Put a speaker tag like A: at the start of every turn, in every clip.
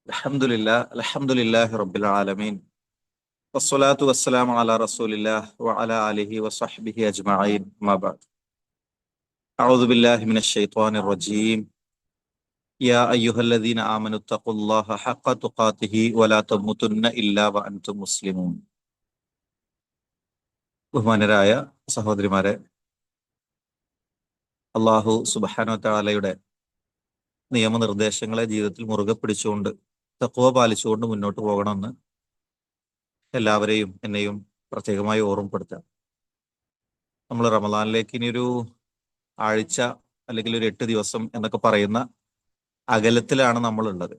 A: അൽഹംദുലില്ലാഹി റബ്ബിൽ ആലമീൻ വസ്സലാത്തു വസ്സലാമു അലാ റസൂലില്ലാഹ് വഅലാ ആലിഹി വസ്വഹ്ബിഹി അജ്മഈൻ അമ്മാ ബഅദ് അഊദു ബില്ലാഹി മിനശ് ശൈത്വാനിർ റജീം യാ അയ്യുഹല്ലദീന ആമനു തഖുല്ലാഹ ഹഖ്ക തുഖാതിഹി വലാ തമൂതുന്ന ഇല്ലാ വഅൻതും മുസ്ലിമൂൻ. ബഹുമാനരായ സഹോദരിമാരെ, അള്ളാഹു സുബ്ഹാനഹു വ തആലയുടെ നിയമനിർദ്ദേശങ്ങളെ ജീവിതത്തിൽ മുറുകെ പിടിച്ചുകൊണ്ട് തഖ്വ പാലിച്ചുകൊണ്ട് മുന്നോട്ട് പോകണമെന്ന് എല്ലാവരെയും എന്നെയും പ്രത്യേകമായി ഓർമ്മപ്പെടുത്താം. നമ്മൾ റമദാനിലേക്ക് ഇനിയൊരു ആഴ്ച അല്ലെങ്കിൽ ഒരു 8 ദിവസം എന്നൊക്കെ പറയുന്ന അകലത്തിലാണ് നമ്മളുള്ളത്.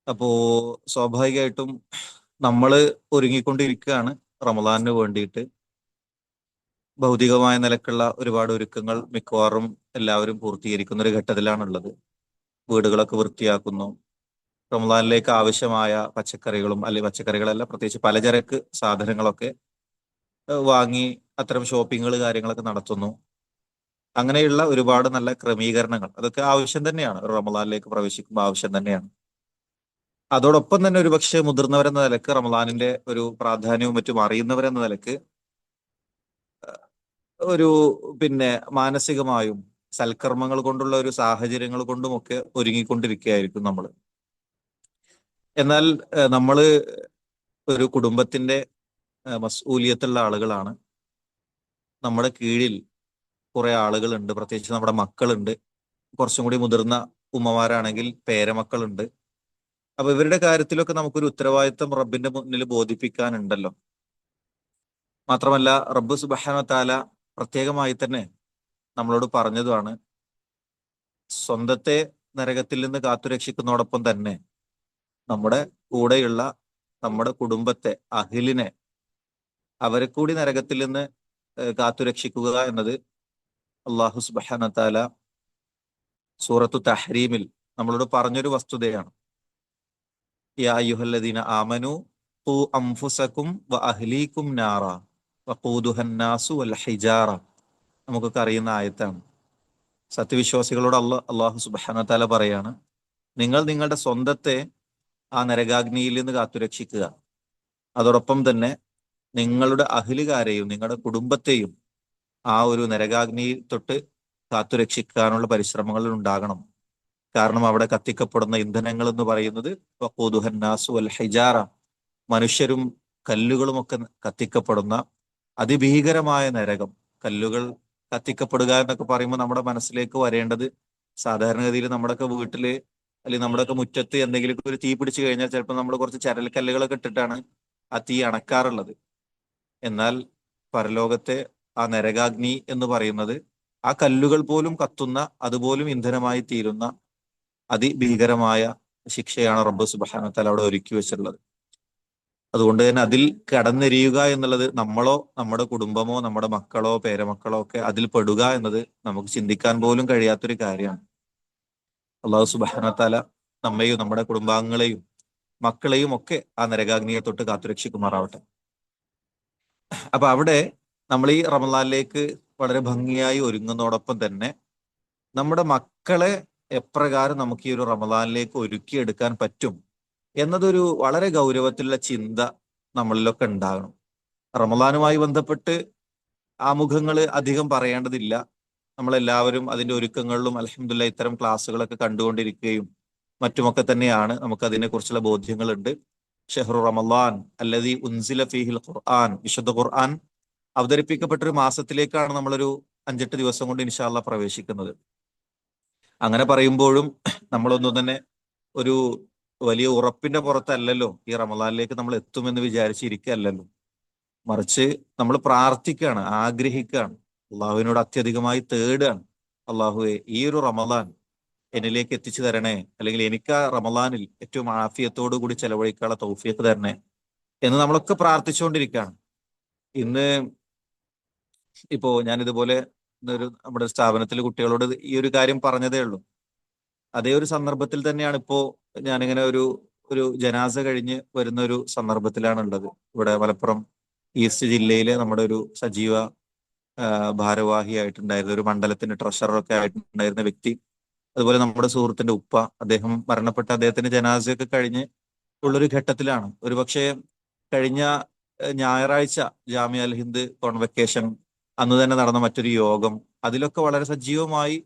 A: അപ്പോ സ്വാഭാവികമായിട്ടും നമ്മൾ ഒരുങ്ങിക്കൊണ്ടിരിക്കുകയാണ് റമദാനിന് വേണ്ടിയിട്ട്. ഭൗതികമായ നിലക്കുള്ള ഒരുപാട് ഒരുക്കങ്ങൾ മിക്കവാറും എല്ലാവരും പൂർത്തീകരിക്കുന്ന ഒരു ഘട്ടത്തിലാണുള്ളത്. വീടുകളൊക്കെ വൃത്തിയാക്കുന്നു. റമദാനിലേക്ക് ആവശ്യമായ പച്ചക്കറികളും, അല്ലെങ്കിൽ പച്ചക്കറികളല്ല, പ്രത്യേകിച്ച് പലചരക്ക് സാധനങ്ങളൊക്കെ വാങ്ങി അത്തരം ഷോപ്പിങ്ങുകൾ കാര്യങ്ങളൊക്കെ നടത്തുന്നു. അങ്ങനെയുള്ള ഒരുപാട് നല്ല ക്രമീകരണങ്ങൾ അതൊക്കെ ആവശ്യം തന്നെയാണ്, ഒരു റമദാനിലേക്ക് പ്രവേശിക്കുമ്പോൾ ആവശ്യം തന്നെയാണ്. അതോടൊപ്പം തന്നെ ഒരുപക്ഷെ മുതിർന്നവരെന്ന നിലക്ക് റമദാനിന്റെ ഒരു പ്രാധാന്യവും മറ്റും അറിയുന്നവരെന്ന നിലക്ക് ഒരു മാനസികമായും സൽക്കർമ്മങ്ങൾ കൊണ്ടുള്ള ഒരു സാഹചര്യങ്ങൾ കൊണ്ടുമൊക്കെ ഒരുങ്ങിക്കൊണ്ടിരിക്കുകയായിരിക്കും നമ്മൾ. എന്നാൽ നമ്മൾ ഒരു കുടുംബത്തിന്റെ മസ്ഊലിയത്തുള്ള ആളുകളാണ്. നമ്മുടെ കീഴിൽ കുറെ ആളുകളുണ്ട്, പ്രത്യേകിച്ച് നമ്മുടെ മക്കളുണ്ട്. കുറച്ചും കൂടി മുതിർന്ന ഉമ്മമാരാണെങ്കിൽ പേരമക്കളുണ്ട്. അപ്പൊ ഇവരുടെ കാര്യത്തിലൊക്കെ നമുക്കൊരു ഉത്തരവാദിത്വം റബ്ബിന്റെ മുന്നിൽ ബോധിപ്പിക്കാനുണ്ടല്ലോ. മാത്രമല്ല, റബ്ബ് സുബ്ഹാനഹു വ തആല പ്രത്യേകമായി തന്നെ നമ്മളോട് പറഞ്ഞതുമാണ്, സ്വന്തത്തെ നരകത്തിൽ നിന്ന് കാത്തുരക്ഷിക്കുന്നതോടൊപ്പം തന്നെ നമ്മുടെ കൂടെയുള്ള നമ്മുടെ കുടുംബത്തെ, അഹിലിനെ, അവരെ കൂടി നരകത്തിൽ നിന്ന് കാത്തുരക്ഷിക്കുക എന്നത് അള്ളാഹു സുബ്ഹാനഹു വ തആല സൂറത്തു തഹ്രീമിൽ നമ്മളോട് പറഞ്ഞൊരു വസ്തുതയാണ്. യാ അയ്യുഹല്ലദീന ആമനു ഖൂ അൻഫുസകും വ അഹ്ലീകും നാറ വഖൂദുഹന്നാസു വൽ ഹിജാറ. നമുക്കൊക്കെ അറിയുന്ന ആയത്താണ്. സത്യവിശ്വാസികളോട് അള്ളാഹു സുബ്ഹാനഹു വ തആല പറയാണ്, നിങ്ങൾ നിങ്ങളുടെ സ്വന്തത്തെ ആ നരകാഗ്നിയിൽ നിന്ന് കാത്തുരക്ഷിക്കുക, അതോടൊപ്പം തന്നെ നിങ്ങളുടെ അഹ്ലുകാരെയും നിങ്ങളുടെ കുടുംബത്തെയും ആ ഒരു നരകാഗ്നി തൊട്ട് കാത്തുരക്ഷിക്കാനുള്ള പരിശ്രമങ്ങൾ ഉണ്ടാകണം. കാരണം അവിടെ കത്തിക്കപ്പെടുന്ന ഇന്ധനങ്ങൾ എന്ന് പറയുന്നത് വഖൂദുഹന്നാസു വൽ ഹിജാറ, മനുഷ്യരും കല്ലുകളും ഒക്കെ കത്തിക്കപ്പെടുന്ന അതിഭീകരമായ നരകം. കല്ലുകൾ കത്തിക്കപ്പെടുക എന്നൊക്കെ പറയുമ്പോൾ നമ്മുടെ മനസ്സിലേക്ക് വരേണ്ടത്, സാധാരണഗതിയിൽ നമ്മുടെയൊക്കെ വീട്ടില് അല്ലെങ്കിൽ നമ്മുടെയൊക്കെ മുറ്റത്ത് എന്തെങ്കിലും ഒരു തീ പിടിച്ചു കഴിഞ്ഞാൽ ചിലപ്പോൾ നമ്മൾ കുറച്ച് ചരൽക്കല്ലുകളൊക്കെ ഇട്ടിട്ടാണ് ആ തീ അണക്കാറുള്ളത്. എന്നാൽ പരലോകത്തെ ആ നരകാഗ്നി എന്ന് പറയുന്നത് ആ കല്ലുകൾ പോലും കത്തുന്ന, അതുപോലും ഇന്ധനമായി തീരുന്ന അതിഭീകരമായ ശിക്ഷയാണ് റബ്ബ് സുബ്ഹാനഹു വ തആല അവിടെ ഒരുക്കി വെച്ചിട്ടുള്ളത്. അതുകൊണ്ട് തന്നെ അതിൽ കടന്നെരിയുക എന്നുള്ളത്, നമ്മളോ നമ്മുടെ കുടുംബമോ നമ്മുടെ മക്കളോ പേരമക്കളോ ഒക്കെ അതിൽ പെടുക എന്നത് നമുക്ക് ചിന്തിക്കാൻ പോലും കഴിയാത്തൊരു കാര്യമാണ്. അള്ളാഹു സുബ്ഹാനഹു വ തആല നമ്മെയും നമ്മുടെ കുടുംബാംഗങ്ങളെയും മക്കളെയും ഒക്കെ ആ നരകാഗ്നിയെ തൊട്ട് കാത്തുരക്ഷിക്കുമാറാവട്ടെ. അപ്പൊ അവിടെ നമ്മൾ ഈ റമദാനിലേക്ക് വളരെ ഭംഗിയായി ഒരുങ്ങുന്നതോടൊപ്പം തന്നെ നമ്മുടെ മക്കളെ എപ്രകാരം നമുക്ക് ഈ ഒരു റമദാനിലേക്ക് ഒരുക്കിയെടുക്കാൻ പറ്റും എന്നതൊരു വളരെ ഗൗരവത്തിലുള്ള ചിന്ത നമ്മളിലൊക്കെ ഉണ്ടാകണം. റമദാനുമായി ബന്ധപ്പെട്ട് ആമുഖങ്ങൾ അധികം പറയേണ്ടതില്ല. നമ്മളെല്ലാവരും അതിന്റെ ഒരുക്കങ്ങളിലും അൽഹംദുലില്ലാഹ് ഇത്തരം ക്ലാസ്സുകളൊക്കെ കണ്ടുകൊണ്ടിരിക്കുകയും മറ്റുമൊക്കെ തന്നെയാണ്. നമുക്ക് അതിനെ കുറിച്ചുള്ള ബോധ്യങ്ങളുണ്ട്. ഷഹ്റു റമദാൻ അല്ലദീ ഉൻസില ഫീഹിൽ ഖുർആൻ, വിശുദ്ധ ഖുർആൻ അവതരിപ്പിക്കപ്പെട്ട ഒരു മാസത്തിലേക്കാണ് നമ്മളൊരു 5-8 ദിവസം കൊണ്ട് ഇൻഷാ അല്ലാഹ് പ്രവേശിക്കുന്നത്. അങ്ങനെ പറയുമ്പോഴും നമ്മളൊന്നും തന്നെ ഒരു വലിയ ഉറപ്പിന്റെ പുറത്തല്ലല്ലോ ഈ റമദാനിലേക്ക് നമ്മൾ എത്തുമെന്ന് വിചാരിച്ചിരിക്കുകയല്ലല്ലോ. മറിച്ച് നമ്മൾ പ്രാർത്ഥിക്കുകയാണ്, ആഗ്രഹിക്കുകയാണ്, അള്ളാഹുവിനോട് അത്യധികമായി തേടുകയാണ്. അള്ളാഹുവെ, ഈ ഒരു റമദാൻ എന്നിലേക്ക് എത്തിച്ചു തരണേ, അല്ലെങ്കിൽ എനിക്ക് ആ റമദാനിൽ ഏറ്റവും ആഫിയത്തോടു കൂടി ചെലവഴിക്കാനുള്ള തൗഫീഖ് തരണേ എന്ന് നമ്മളൊക്കെ പ്രാർത്ഥിച്ചുകൊണ്ടിരിക്കുകയാണ്. ഇന്ന് ഇപ്പോ ഞാൻ ഇതുപോലെ നമ്മുടെ സ്ഥാപനത്തിൽ കുട്ടികളോട് ഈ ഒരു കാര്യം പറഞ്ഞതേ ഉള്ളൂ. അതേ ഒരു സന്ദർഭത്തിൽ തന്നെയാണ് ഇപ്പോ ഞാനിങ്ങനെ ഒരു ഒരു ജനാസ കഴിഞ്ഞ് വരുന്ന ഒരു സന്ദർഭത്തിലാണ് ഉള്ളത്. ഇവിടെ മലപ്പുറം ഈസ്റ്റ് ജില്ലയിലെ നമ്മുടെ ഒരു സജീവ ഭാരവാഹിയായിട്ടുണ്ടായിരുന്ന, ഒരു മണ്ഡലത്തിന്റെ ട്രഷററൊക്കെ ആയിട്ടുണ്ടായിരുന്ന വ്യക്തി അതുപോലെ നമ്മുടെ സുഹൃത്തിന്റെ ഉപ്പ, അദ്ദേഹം മരണപ്പെട്ട, അദ്ദേഹത്തിന്റെ ജനാസയൊക്കെ കഴിഞ്ഞ് ഉള്ളൊരു ഘട്ടത്തിലാണ്. ഒരുപക്ഷെ കഴിഞ്ഞ ഞായറാഴ്ച ജാമിയ അൽ ഹിന്ദ് കോൺവെക്കേഷൻ അന്ന് തന്നെ നടന്ന മറ്റൊരു യോഗം, അതിലൊക്കെ വളരെ സജീവമായി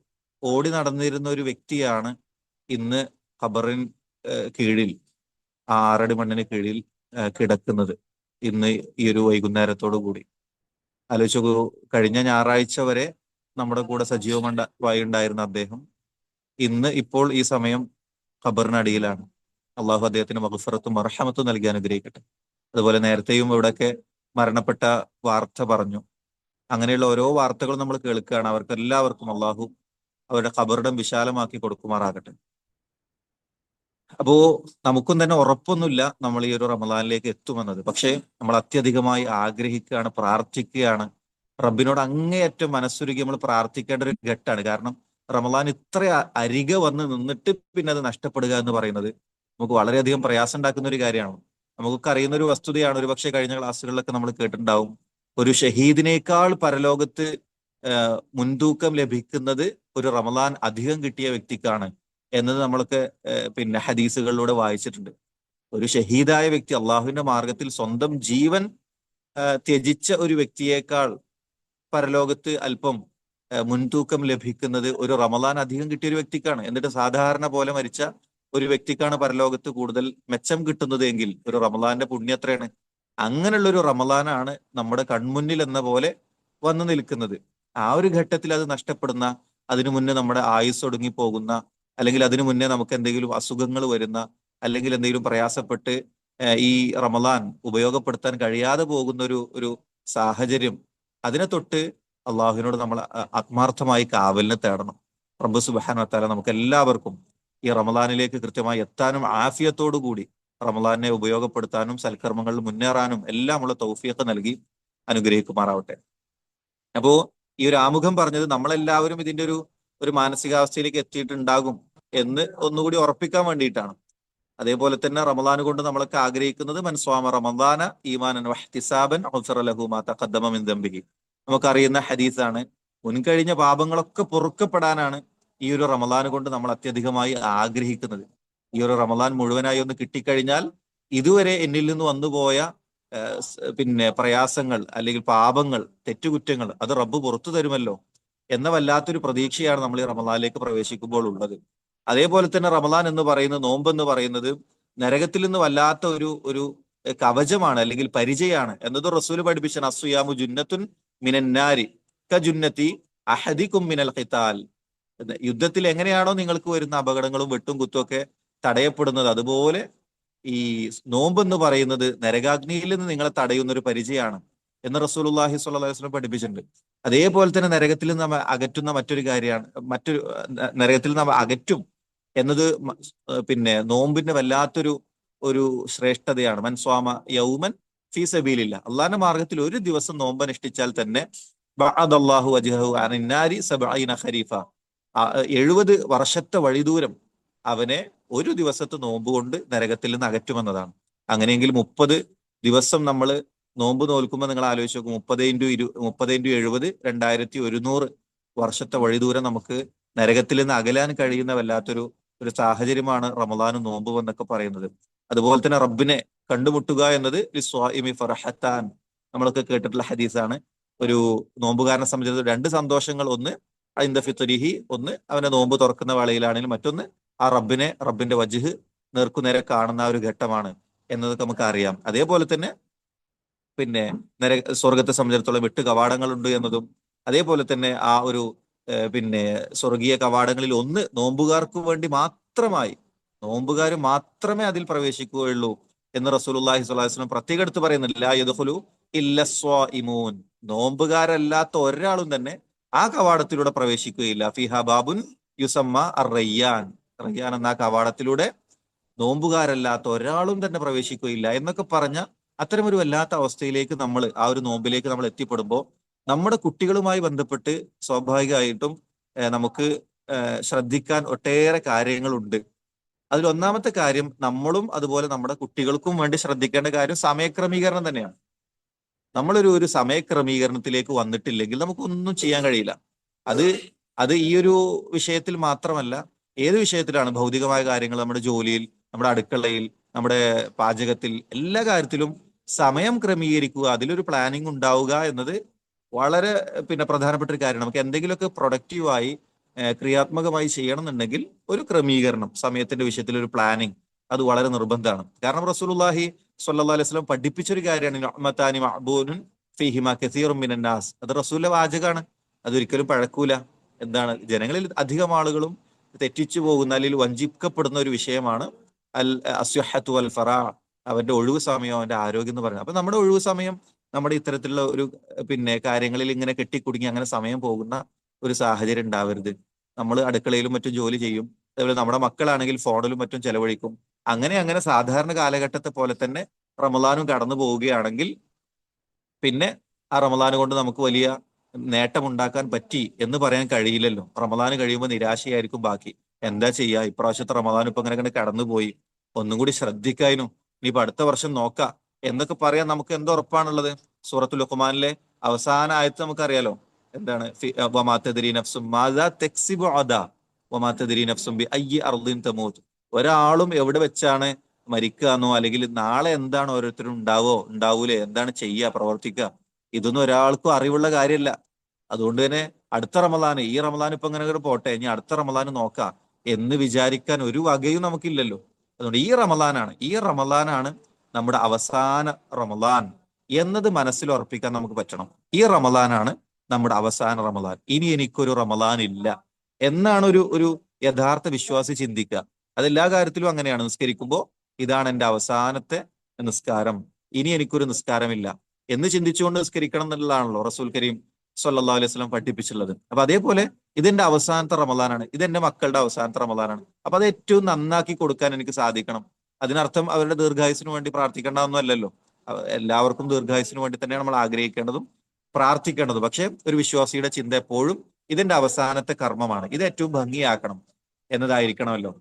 A: ഓടി നടന്നിരുന്ന ഒരു വ്യക്തിയാണ് ഇന്ന് ഖബറിൻ കീഴിൽ, ആ ആറടി മണ്ണിന് കീഴിൽ കിടക്കുന്നത് ഇന്ന് ഈ ഒരു വൈകുന്നേരത്തോടു കൂടി. ആലോചിച്ച് നോക്കൂ, കഴിഞ്ഞ ഞായറാഴ്ച വരെ നമ്മുടെ കൂടെ സജീവമായി ഉണ്ടായിരുന്ന അദ്ദേഹം ഇന്ന് ഇപ്പോൾ ഈ സമയം ഖബറിനടിയിലാണ്. അള്ളാഹു അദ്ദേഹത്തിന് മഗ്ഫിറത്തും മർഹമത്തും നൽകി അനുഗ്രഹിക്കട്ടെ. അതുപോലെ നേരത്തെയും ഇവിടെയൊക്കെ മരണപ്പെട്ട വാർത്ത പറഞ്ഞു. അങ്ങനെയുള്ള ഓരോ വാർത്തകളും നമ്മൾ കേൾക്കുകയാണ്. അവർക്ക് എല്ലാവർക്കും അള്ളാഹു അവരുടെ ഖബറിടം വിശാലമാക്കി കൊടുക്കുമാറാകട്ടെ. അപ്പോ നമുക്കും തന്നെ ഉറപ്പൊന്നുമില്ല നമ്മൾ ഈ ഒരു റമദാനിലേക്ക് എത്തുമെന്നത്. പക്ഷേ നമ്മൾ അത്യധികമായി ആഗ്രഹിക്കുകയാണ്, പ്രാർത്ഥിക്കുകയാണ്. റബ്ബിനോട് അങ്ങേയറ്റം മനസ്സുരുകി നമ്മൾ പ്രാർത്ഥിക്കേണ്ട ഒരു ഘട്ടമാണ്. കാരണം റമദാൻ ഇത്ര അരികെ വന്ന് നിന്നിട്ട് പിന്നെ അത് നഷ്ടപ്പെടുക എന്ന് പറയുന്നത് നമുക്ക് വളരെയധികം പ്രയാസം ഉണ്ടാക്കുന്ന ഒരു കാര്യമാണ്. നമുക്കൊക്കെ അറിയുന്ന ഒരു വസ്തുതയാണ്. ഒരു പക്ഷേ കഴിഞ്ഞ ക്ലാസ്സുകളിലൊക്കെ നമ്മൾ കേട്ടിട്ടുണ്ടാവും, ഒരു ഷഹീദിനേക്കാൾ പരലോകത്ത് മുൻതൂക്കം ലഭിക്കുന്നത് ഒരു റമദാൻ അധികം കിട്ടിയ വ്യക്തിക്കാണ് എന്നത് നമ്മളൊക്കെ പിന്നെ ഹദീസുകളിലൂടെ വായിച്ചിട്ടുണ്ട്. ഒരു ഷഹീദായ വ്യക്തി, അള്ളാഹുവിന്റെ മാർഗത്തിൽ സ്വന്തം ജീവൻ ത്യജിച്ച ഒരു വ്യക്തിയേക്കാൾ പരലോകത്ത് അല്പം മുൻതൂക്കം ലഭിക്കുന്നത് ഒരു റമദാൻ അധികം കിട്ടിയ ഒരു വ്യക്തിക്കാണ്. എന്നിട്ട് സാധാരണ പോലെ മരിച്ച ഒരു വ്യക്തിക്കാണ് പരലോകത്ത് കൂടുതൽ മെച്ചം കിട്ടുന്നത് എങ്കിൽ ഒരു റമദാന്റെ പുണ്യം എത്രയാണ്? അങ്ങനെയുള്ള ഒരു റമദാനാണ് നമ്മുടെ കൺമുന്നിൽ എന്ന പോലെ വന്നു നിൽക്കുന്നത്. ആ ഒരു ഘട്ടത്തിൽ അത് നഷ്ടപ്പെടുന്ന, അതിനു മുന്നേ നമ്മുടെ ആയുസ് ഒടുങ്ങി പോകുന്ന, അല്ലെങ്കിൽ അതിനു മുന്നേ നമുക്ക് എന്തെങ്കിലും അസുഖങ്ങൾ വരുന്ന, അല്ലെങ്കിൽ എന്തെങ്കിലും പ്രയാസപ്പെട്ട് ഈ റമദാൻ ഉപയോഗപ്പെടുത്താൻ കഴിയാതെ പോകുന്ന ഒരു ഒരു സാഹചര്യം, അതിനെ തൊട്ട് അള്ളാഹുവിനോട് നമ്മൾ ആത്മാർത്ഥമായി കാവലിനെ തേടണം. റബ്ബ് സുബ്ഹാനഹു വ തആല നമുക്ക് എല്ലാവർക്കും ഈ റമദാനിലേക്ക് കൃത്യമായി എത്താനും ആഫിയത്തോടു കൂടി റമദാനെ ഉപയോഗപ്പെടുത്താനും സൽക്കർമ്മങ്ങളിൽ മുന്നേറാനും എല്ലാമുള്ള തൗഫീഖ് നൽകി അനുഗ്രഹിക്കുമാറാവട്ടെ. അപ്പോ ഈ ഒരു ആമുഖം പറഞ്ഞത് നമ്മളെല്ലാവരും ഇതിന്റെ ഒരു ഒരു മാനസികാവസ്ഥയിലേക്ക് എത്തിയിട്ടുണ്ടാകും എന്ന് ഒന്നുകൂടി ഉറപ്പിക്കാൻ വേണ്ടിയിട്ടാണ്. അതേപോലെ തന്നെ റമദാൻ കൊണ്ട് നമ്മളൊക്കെ ആഗ്രഹിക്കുന്നത് മൻ സ്വാമ റമദാന ഈമാനൻ വഹ്തിസാബൻ ഗുഫിറ ലഹു മാ തഖദ്ദമ മിൻ ദംബിഹി. നമുക്കറിയുന്ന ഹദീസാണ്. മുൻകഴിഞ്ഞ പാപങ്ങളൊക്കെ പൊറുക്കപ്പെടാനാണ് ഈ ഒരു റമദാൻ കൊണ്ട് നമ്മൾ അത്യധികമായി ആഗ്രഹിക്കുന്നത്. ഈ ഒരു റമദാൻ മുഴുവനായി ഒന്ന് കിട്ടിക്കഴിഞ്ഞാൽ ഇതുവരെ എന്നിൽ നിന്ന് വന്നുപോയ പിന്നെ പ്രയാസങ്ങൾ, അല്ലെങ്കിൽ പാപങ്ങൾ, തെറ്റുകുറ്റങ്ങൾ അത് റബ്ബ് പുറത്തു തരുമല്ലോ എന്ന വല്ലാത്തൊരു പ്രതീക്ഷയാണ് നമ്മൾ ഈ റമദാനിലേക്ക് പ്രവേശിക്കുമ്പോൾ ഉള്ളത്. അതേപോലെ തന്നെ റമദാൻ എന്ന് പറയുന്നത്, നോമ്പ് എന്ന് പറയുന്നത് നരകത്തിൽ നിന്ന് വല്ലാത്ത ഒരു ഒരു കവചമാണ്, അല്ലെങ്കിൽ പരിചയമാണ് എന്നത് റസൂല് പഠിപ്പിച്ചാണ്. അസ്സുയാമു ജുന്നത്തുൻ മിനന്നാരി കജുന്നത്തി അഹദിക്കും മിനൽ ഖിതാൽ. യുദ്ധത്തിൽ എങ്ങനെയാണോ നിങ്ങൾക്ക് വരുന്ന അപകടങ്ങളും വെട്ടും കുത്തും ഒക്കെ തടയപ്പെടുന്നത്, അതുപോലെ ഈ നോമ്പ് എന്ന് പറയുന്നത് നരകാഗ്നിയിൽ നിന്ന് നിങ്ങളെ തടയുന്ന ഒരു പരിചയമാണ് എന്ന് റസൂലുള്ളാഹി സ്വല്ലല്ലാഹു അലൈഹി വസല്ലം പഠിപ്പിച്ചിട്ടുണ്ട്. അതേപോലെ തന്നെ നരകത്തിൽ നിന്ന് നമ്മ അകറ്റുന്ന മറ്റൊരു കാര്യമാണ്, നരകത്തിൽ നിന്ന് നമ്മ അകറ്റും എന്നത് പിന്നെ നോമ്പിന്റെ വല്ലാത്തൊരു ഒരു ശ്രേഷ്ഠതയാണ്. മൻ സ്വാമ യൗമൻ ഫീ സബീലില്ല. അള്ളാഹിന്റെ മാർഗത്തിൽ ഒരു ദിവസം നോമ്പ് അനുഷ്ഠിച്ചാൽ തന്നെ ബഅദല്ലാഹു വജ്ഹഹു അനിന്നാരി സബഈന ഖരീഫ, 70 വർഷത്തെ വഴിദൂരം അവനെ ഒരു ദിവസത്തെ നോമ്പ് കൊണ്ട് നരകത്തിൽ നിന്ന് അകറ്റുമെന്നതാണ്. അങ്ങനെയെങ്കിൽ 30 ദിവസം നമ്മൾ നോമ്പ് നോൽക്കുമ്പോൾ നിങ്ങൾ ആലോചിച്ച് നോക്കും, 30 × 70 2100 വർഷത്തെ വഴിദൂരം നമുക്ക് നരകത്തിൽ നിന്ന് അകലാൻ കഴിയുന്ന വല്ലാത്തൊരു ഒരു സാഹചര്യമാണ് റമദാനും നോമ്പും എന്നൊക്കെ പറയുന്നത്. അതുപോലെ തന്നെ റബ്ബിനെ കണ്ടുമുട്ടുക എന്നത് ലിസ്വാഇമി ഫറഹത്താൻ, നമ്മളൊക്കെ കേട്ടിട്ടുള്ള ഹദീസാണ്. ഒരു നോമ്പുകാരനെ സംബന്ധിച്ച് 2 സന്തോഷങ്ങൾ, ഒന്ന് ഇന്ദ ഫിത്രിഹി, ഒന്ന് അവനെ നോമ്പ് തുറക്കുന്ന വേളയിലാണെങ്കിൽ, മറ്റൊന്ന് ആ റബ്ബിന്റെ വജ്ഹ് നേർക്കുനേരെ കാണുന്ന ഒരു ഘട്ടമാണ് എന്നതൊക്കെ നമുക്ക് അറിയാം. അതേപോലെ തന്നെ പിന്നെ സ്വർഗത്തെ സംബന്ധിച്ചിടത്തോളം 8 കവാടങ്ങളുണ്ട് എന്നതും, അതേപോലെ തന്നെ ആ ഒരു പിന്നെ സ്വർഗീയ കവാടങ്ങളിൽ ഒന്ന് നോമ്പുകാർക്ക് വേണ്ടി മാത്രമായി, നോമ്പുകാർ മാത്രമേ അതിൽ പ്രവേശിക്കുകയുള്ളൂ എന്ന് റസൂലുള്ളാഹി സ്വല്ലല്ലാഹു അലൈഹി വസല്ലം പ്രത്യേകം എടുത്ത് പറയുന്നില്ല. ലാ യദ്ഖുലു ഇല്ല സ്വാഇമൂൻ, നോമ്പുകാരല്ലാത്ത ഒരാളും തന്നെ ആ കവാടത്തിലൂടെ പ്രവേശിക്കുകയില്ല. ഫിഹാ ബാബുൻ യുസമ്മ അർ-റയ്യാൻ, റയ്യാൻ എന്ന കവാടത്തിലൂടെ നോമ്പുകാരല്ലാത്ത ഒരാളും തന്നെ പ്രവേശിക്കുകയില്ല എന്നൊക്കെ പറഞ്ഞ അത്തരമൊരു വല്ലാത്ത അവസ്ഥയിലേക്ക് നമ്മൾ, ആ ഒരു നോമ്പിലേക്ക് നമ്മൾ എത്തിപ്പെടുമ്പോൾ നമ്മുടെ കുട്ടികളുമായി ബന്ധപ്പെട്ട് സ്വാഭാവികമായിട്ടും നമുക്ക് ശ്രദ്ധിക്കാൻ ഒട്ടേറെ കാര്യങ്ങളുണ്ട്. അതിൽ ഒന്നാമത്തെ കാര്യം, നമ്മളും അതുപോലെ നമ്മുടെ കുട്ടികൾക്കും വേണ്ടി ശ്രദ്ധിക്കേണ്ട കാര്യം സമയക്രമീകരണം തന്നെയാണ്. നമ്മളൊരു സമയക്രമീകരണത്തിലേക്ക് വന്നിട്ടില്ലെങ്കിൽ നമുക്കൊന്നും ചെയ്യാൻ കഴിയില്ല. അത് അത് ഈ ഒരു വിഷയത്തിൽ മാത്രമല്ല, ഏത് വിഷയത്തിലാണ്, ഭൗതികമായ കാര്യങ്ങൾ, നമ്മുടെ ജോലിയിൽ, നമ്മുടെ അടുക്കളയിൽ, നമ്മുടെ പാചകത്തിൽ, എല്ലാ കാര്യത്തിലും സമയം ക്രമീകരിക്കുക, അതിലൊരു പ്ലാനിങ് ഉണ്ടാവുക എന്നത് വളരെ പ്രധാനപ്പെട്ട ഒരു കാര്യമാണ്. നമുക്ക് എന്തെങ്കിലുമൊക്കെ പ്രൊഡക്റ്റീവായി ക്രിയാത്മകമായി ചെയ്യണം എന്നുണ്ടെങ്കിൽ ഒരു ക്രമീകരണം, സമയത്തിന്റെ വിഷയത്തിൽ ഒരു പ്ലാനിങ്, അത് വളരെ നിർബന്ധമാണ്. കാരണം റസൂലുള്ളാഹി സ്വല്ലല്ലാഹു അലൈഹി വസല്ലം പഠിപ്പിച്ചൊരു കാര്യമാണ് നിഅ്മതാനി മഅ്ബൂനുൻ ഫീഹിമാ കസീറും മിനന്നാസ്. അത് റസൂലിന്റെ വാചകാണ്, അതൊരിക്കലും പഴക്കൂല. എന്താണ്, ജനങ്ങളിൽ അധികം ആളുകളും തെറ്റിച്ചു പോകുന്ന അല്ലെങ്കിൽ വഞ്ചിക്കപ്പെടുന്ന ഒരു വിഷയമാണ് അൽ അസ്വഹത്തു വൽ ഫറാ, അവന്റെ ഒഴിവ് സമയം, അവന്റെ ആരോഗ്യം എന്ന് പറയുന്നത്. അപ്പൊ നമ്മുടെ ഒഴിവ് സമയം നമ്മുടെ ഇത്തരത്തിലുള്ള ഒരു കാര്യങ്ങളിൽ ഇങ്ങനെ കെട്ടിക്കുടുങ്ങി അങ്ങനെ സമയം പോകുന്ന ഒരു സാഹചര്യം ഉണ്ടാവരുത്. നമ്മൾ അടുക്കളയിലും മറ്റും ജോലി ചെയ്യും, അതേപോലെ നമ്മുടെ മക്കളാണെങ്കിൽ ഫോണിലും മറ്റും ചെലവഴിക്കും. അങ്ങനെ അങ്ങനെ സാധാരണ കാലഘട്ടത്തെ പോലെ തന്നെ റമദാനും കടന്നു പോവുകയാണെങ്കിൽ പിന്നെ ആ റമദാൻ കൊണ്ട് നമുക്ക് വലിയ നേട്ടമുണ്ടാക്കാൻ പറ്റി എന്ന് പറയാൻ കഴിയില്ലല്ലോ. റമദാൻ കഴിയുമ്പോൾ നിരാശയായിരിക്കും ബാക്കി. എന്താ ചെയ്യാ, ഇപ്രാവശ്യത്തെ റമദാൻ ഇപ്പൊ ഇങ്ങനെ കടന്നുപോയി, ഒന്നും കൂടി ശ്രദ്ധിക്കാനും, ഇനിയിപ്പോ അടുത്ത വർഷം നോക്കാം എന്നൊക്കെ പറയാൻ നമുക്ക് എന്തുറപ്പാണുള്ളത്? സൂറത്തുൽ ലുഖ്മാനിലെ അവസാന ആയത്ത് നമുക്കറിയാലോ, എന്താണ്? വമാ തദ്രി നഫ്സും മാദാ തക്സിബു ഗദാ വമാ തദ്രി നഫ്സും ബി അയ്യി അർദിൻ തമൂത്ത്. ഒരാളും എവിടെ വെച്ചാണ് മരിക്കാന്നോ അല്ലെങ്കിൽ നാളെ എന്താണ് ഓരോരുത്തരും ഉണ്ടാവൂലേ, എന്താണ് ചെയ്യുക, പ്രവർത്തിക്കുക, ഇതൊന്നും ഒരാൾക്കും അറിവുള്ള കാര്യമല്ല. അതുകൊണ്ട് തന്നെ അടുത്ത റമദാൻ, ഈ റമദാൻ ഇപ്പൊ ഇങ്ങനെ പോട്ടെ, ഇനി അടുത്ത റമദാൻ നോക്കാം എന്ന് വിചാരിക്കാൻ ഒരു വകയും നമുക്കില്ലല്ലോ. അതുകൊണ്ട് ഈ റമദാനാണ് നമ്മുടെ അവസാന റമദാൻ എന്നത് മനസ്സിൽ ഉറപ്പിക്കാൻ നമുക്ക് പറ്റണം. ഈ റമദാനാണ് നമ്മുടെ അവസാന റമദാൻ, ഇനി എനിക്കൊരു റമദാൻ ഇല്ല എന്നാണ് ഒരു യഥാർത്ഥ വിശ്വാസി ചിന്തിക്കുക. അതെല്ലാ കാര്യത്തിലും അങ്ങനെയാണ്. നിസ്കരിക്കുമ്പോൾ ഇതാണ് എന്റെ അവസാനത്തെ നിസ്കാരം, ഇനി എനിക്കൊരു നിസ്കാരമില്ല എന്ന് ചിന്തിച്ചുകൊണ്ട് നിസ്കരിക്കണം എന്നുള്ളതാണല്ലോ റസൂൽ കരീം സ്വല്ലല്ലാഹു അലൈഹി വസല്ലം പഠിപ്പിച്ചിട്ടുള്ളത്. അപ്പൊ അതേപോലെ ഇതെന്റെ അവസാനത്തെ റമദാനാണ്, ഇതെന്റെ മക്കളുടെ അവസാനത്തെ റമദാനാണ്. അപ്പൊ അത് ഏറ്റവും നന്നാക്കി കൊടുക്കാൻ എനിക്ക് സാധിക്കണം. അതിനർത്ഥം അവരുടെ ദീർഘായുസിന് വേണ്ടി പ്രാർത്ഥിക്കേണ്ടതൊന്നും അല്ലല്ലോ. എല്ലാവർക്കും ദീർഘായുസിന് വേണ്ടി തന്നെയാണ് നമ്മൾ ആഗ്രഹിക്കേണ്ടതും പ്രാർത്ഥിക്കേണ്ടതും. പക്ഷെ ഒരു വിശ്വാസിയുടെ ചിന്ത എപ്പോഴും ഇതിന്റെ അവസാനത്തെ കർമ്മമാണ്, ഇത് ഏറ്റവും ഭംഗിയാക്കണം എന്നതായിരിക്കണമല്ലോ.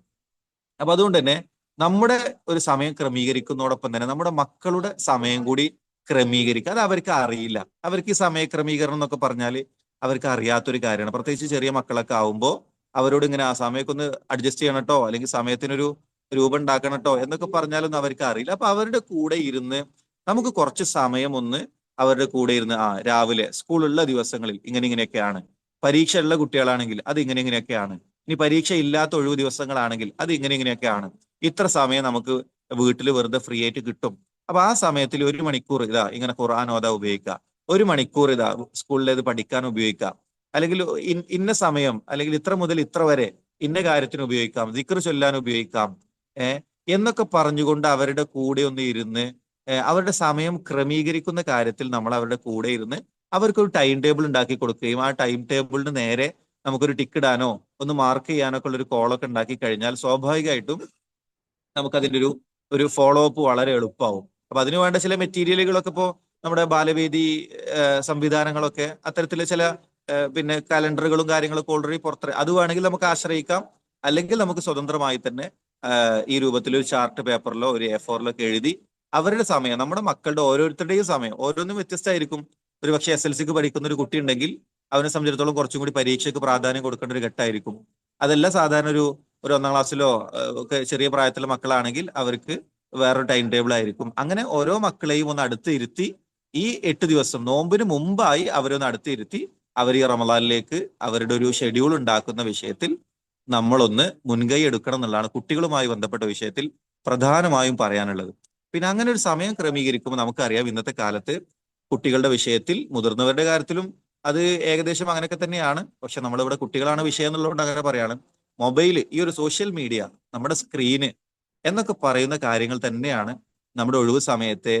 A: അപ്പൊ അതുകൊണ്ട് തന്നെ നമ്മുടെ ഒരു സമയം ക്രമീകരിക്കുന്നതോടൊപ്പം തന്നെ നമ്മുടെ മക്കളുടെ സമയം കൂടി ക്രമീകരിക്കുക. അത് അവർക്ക് അറിയില്ല. അവർക്ക് ഈ സമയ ക്രമീകരണം എന്നൊക്കെ പറഞ്ഞാൽ അവർക്ക് അറിയാത്തൊരു കാര്യമാണ്. പ്രത്യേകിച്ച് ചെറിയ മക്കളൊക്കെ ആവുമ്പോൾ അവരോട് ഇങ്ങനെ ആ സമയമൊക്കെ ഒന്ന് അഡ്ജസ്റ്റ് ചെയ്യണം കേട്ടോ, അല്ലെങ്കിൽ സമയത്തിനൊരു രൂപം ഉണ്ടാക്കണം കേട്ടോ എന്നൊക്കെ പറഞ്ഞാലൊന്നും അവർക്ക് അറിയില്ല. അപ്പൊ അവരുടെ കൂടെ ഇരുന്ന് നമുക്ക് കുറച്ച് സമയം ഒന്ന് അവരുടെ കൂടെ ഇരുന്ന്, രാവിലെ സ്കൂളുള്ള ദിവസങ്ങളിൽ ഇങ്ങനെയൊക്കെയാണ്, പരീക്ഷ ഉള്ള കുട്ടികളാണെങ്കിൽ അത് ഇങ്ങനെയൊക്കെയാണ്, ഇനി പരീക്ഷ ഇല്ലാത്ത ഒഴിവ് ദിവസങ്ങളാണെങ്കിൽ അത് ഇങ്ങനെയൊക്കെയാണ്, ഇത്ര സമയം നമുക്ക് വീട്ടിൽ വെറുതെ ഫ്രീ ആയിട്ട് കിട്ടും. അപ്പൊ ആ സമയത്തിൽ 1 മണിക്കൂർ ഇങ്ങനെ ഖുർആൻ ഓതാൻ ഉപയോഗിക്കുക, 1 മണിക്കൂർ സ്കൂളിലേത് പഠിക്കാൻ ഉപയോഗിക്കാം, അല്ലെങ്കിൽ ഇന്ന സമയം അല്ലെങ്കിൽ ഇത്ര മുതൽ ഇത്ര വരെ ഇന്ന കാര്യത്തിന് ഉപയോഗിക്കാം, ദിക്ർ ചൊല്ലാൻ ഉപയോഗിക്കാം, എന്നൊക്കെ പറഞ്ഞുകൊണ്ട് അവരുടെ കൂടെ ഒന്ന് ഇരുന്ന് അവരുടെ സമയം ക്രമീകരിക്കുന്ന കാര്യത്തിൽ നമ്മൾ അവരുടെ കൂടെ ഇരുന്ന് അവർക്കൊരു ടൈം ടേബിൾ ഉണ്ടാക്കി കൊടുക്കുകയും ആ ടൈം ടേബിളിന് നേരെ നമുക്കൊരു ടിക്ക് ഇടാനോ ഒന്ന് മാർക്ക് ചെയ്യാനോ ഒക്കെ ഉള്ള ഒരു കോളൊക്കെ ഉണ്ടാക്കി കഴിഞ്ഞാൽ സ്വാഭാവികമായിട്ടും നമുക്കതിൻ്റെ ഒരു ഫോളോ അപ്പ് വളരെ എളുപ്പമാവും. അപ്പൊ അതിനു വേണ്ട ചില മെറ്റീരിയലുകളൊക്കെ ഇപ്പോൾ നമ്മുടെ ബാലവേദി സംവിധാനങ്ങളൊക്കെ അത്തരത്തിലെ ചില കലണ്ടറുകളും കാര്യങ്ങളൊക്കെ ഓൾറെഡി പുറത്ത്, അത് വേണമെങ്കിൽ നമുക്ക് ആശ്രയിക്കാം. അല്ലെങ്കിൽ നമുക്ക് സ്വതന്ത്രമായി തന്നെ ഈ രൂപത്തിൽ ഒരു ചാർട്ട് പേപ്പറിലോ ഒരു A4 ഒക്കെ എഴുതി അവരുടെ സമയം, നമ്മുടെ മക്കളുടെ ഓരോരുത്തരുടെയും സമയം ഓരോന്നും വ്യത്യസ്തമായിരിക്കും. ഒരു പക്ഷേ SLCക്ക് പഠിക്കുന്ന ഒരു കുട്ടി ഉണ്ടെങ്കിൽ അവനെ സംബന്ധിച്ചിടത്തോളം കുറച്ചും കൂടി പരീക്ഷയ്ക്ക് പ്രാധാന്യം കൊടുക്കേണ്ട ഒരു ഘട്ടമായിരിക്കും. അതല്ല സാധാരണ ഒരു 1ാം ക്ലാസ്സിലോ ഒക്കെ ചെറിയ പ്രായത്തിലുള്ള മക്കളാണെങ്കിൽ അവർക്ക് വേറൊരു ടൈം ടേബിൾ ആയിരിക്കും. അങ്ങനെ ഓരോ മക്കളെയും ഒന്ന് അടുത്ത് ഇരുത്തി ഈ 8 ദിവസം നോമ്പിന് മുമ്പായി അവരൊന്ന് അടുത്ത് ഇരുത്തി അവർ ഈ റമദാനിലേക്ക് അവരുടെ ഒരു ഷെഡ്യൂൾ ഉണ്ടാക്കുന്ന വിഷയത്തിൽ നമ്മളൊന്ന് മുൻകൈ എടുക്കണം എന്നുള്ളതാണ് കുട്ടികളുമായി ബന്ധപ്പെട്ട വിഷയത്തിൽ പ്രധാനമായും പറയാനുള്ളത്. പിന്നെ അങ്ങനെ ഒരു സമയം ക്രമീകരിക്കുമ്പോൾ നമുക്കറിയാം ഇന്നത്തെ കാലത്ത് കുട്ടികളുടെ വിഷയത്തിൽ, മുതിർന്നവരുടെ കാര്യത്തിലും അത് ഏകദേശം അങ്ങനെയൊക്കെ തന്നെയാണ്. പക്ഷെ നമ്മളിവിടെ കുട്ടികളാണ് വിഷയം എന്നുള്ളതുകൊണ്ട് അങ്ങനെ പറയാണ്. മൊബൈൽ, ഈ ഒരു സോഷ്യൽ മീഡിയ, നമ്മുടെ സ്ക്രീന് എന്നൊക്കെ പറയുന്ന കാര്യങ്ങൾ തന്നെയാണ് നമ്മുടെ ഒഴിവ് സമയത്തെ,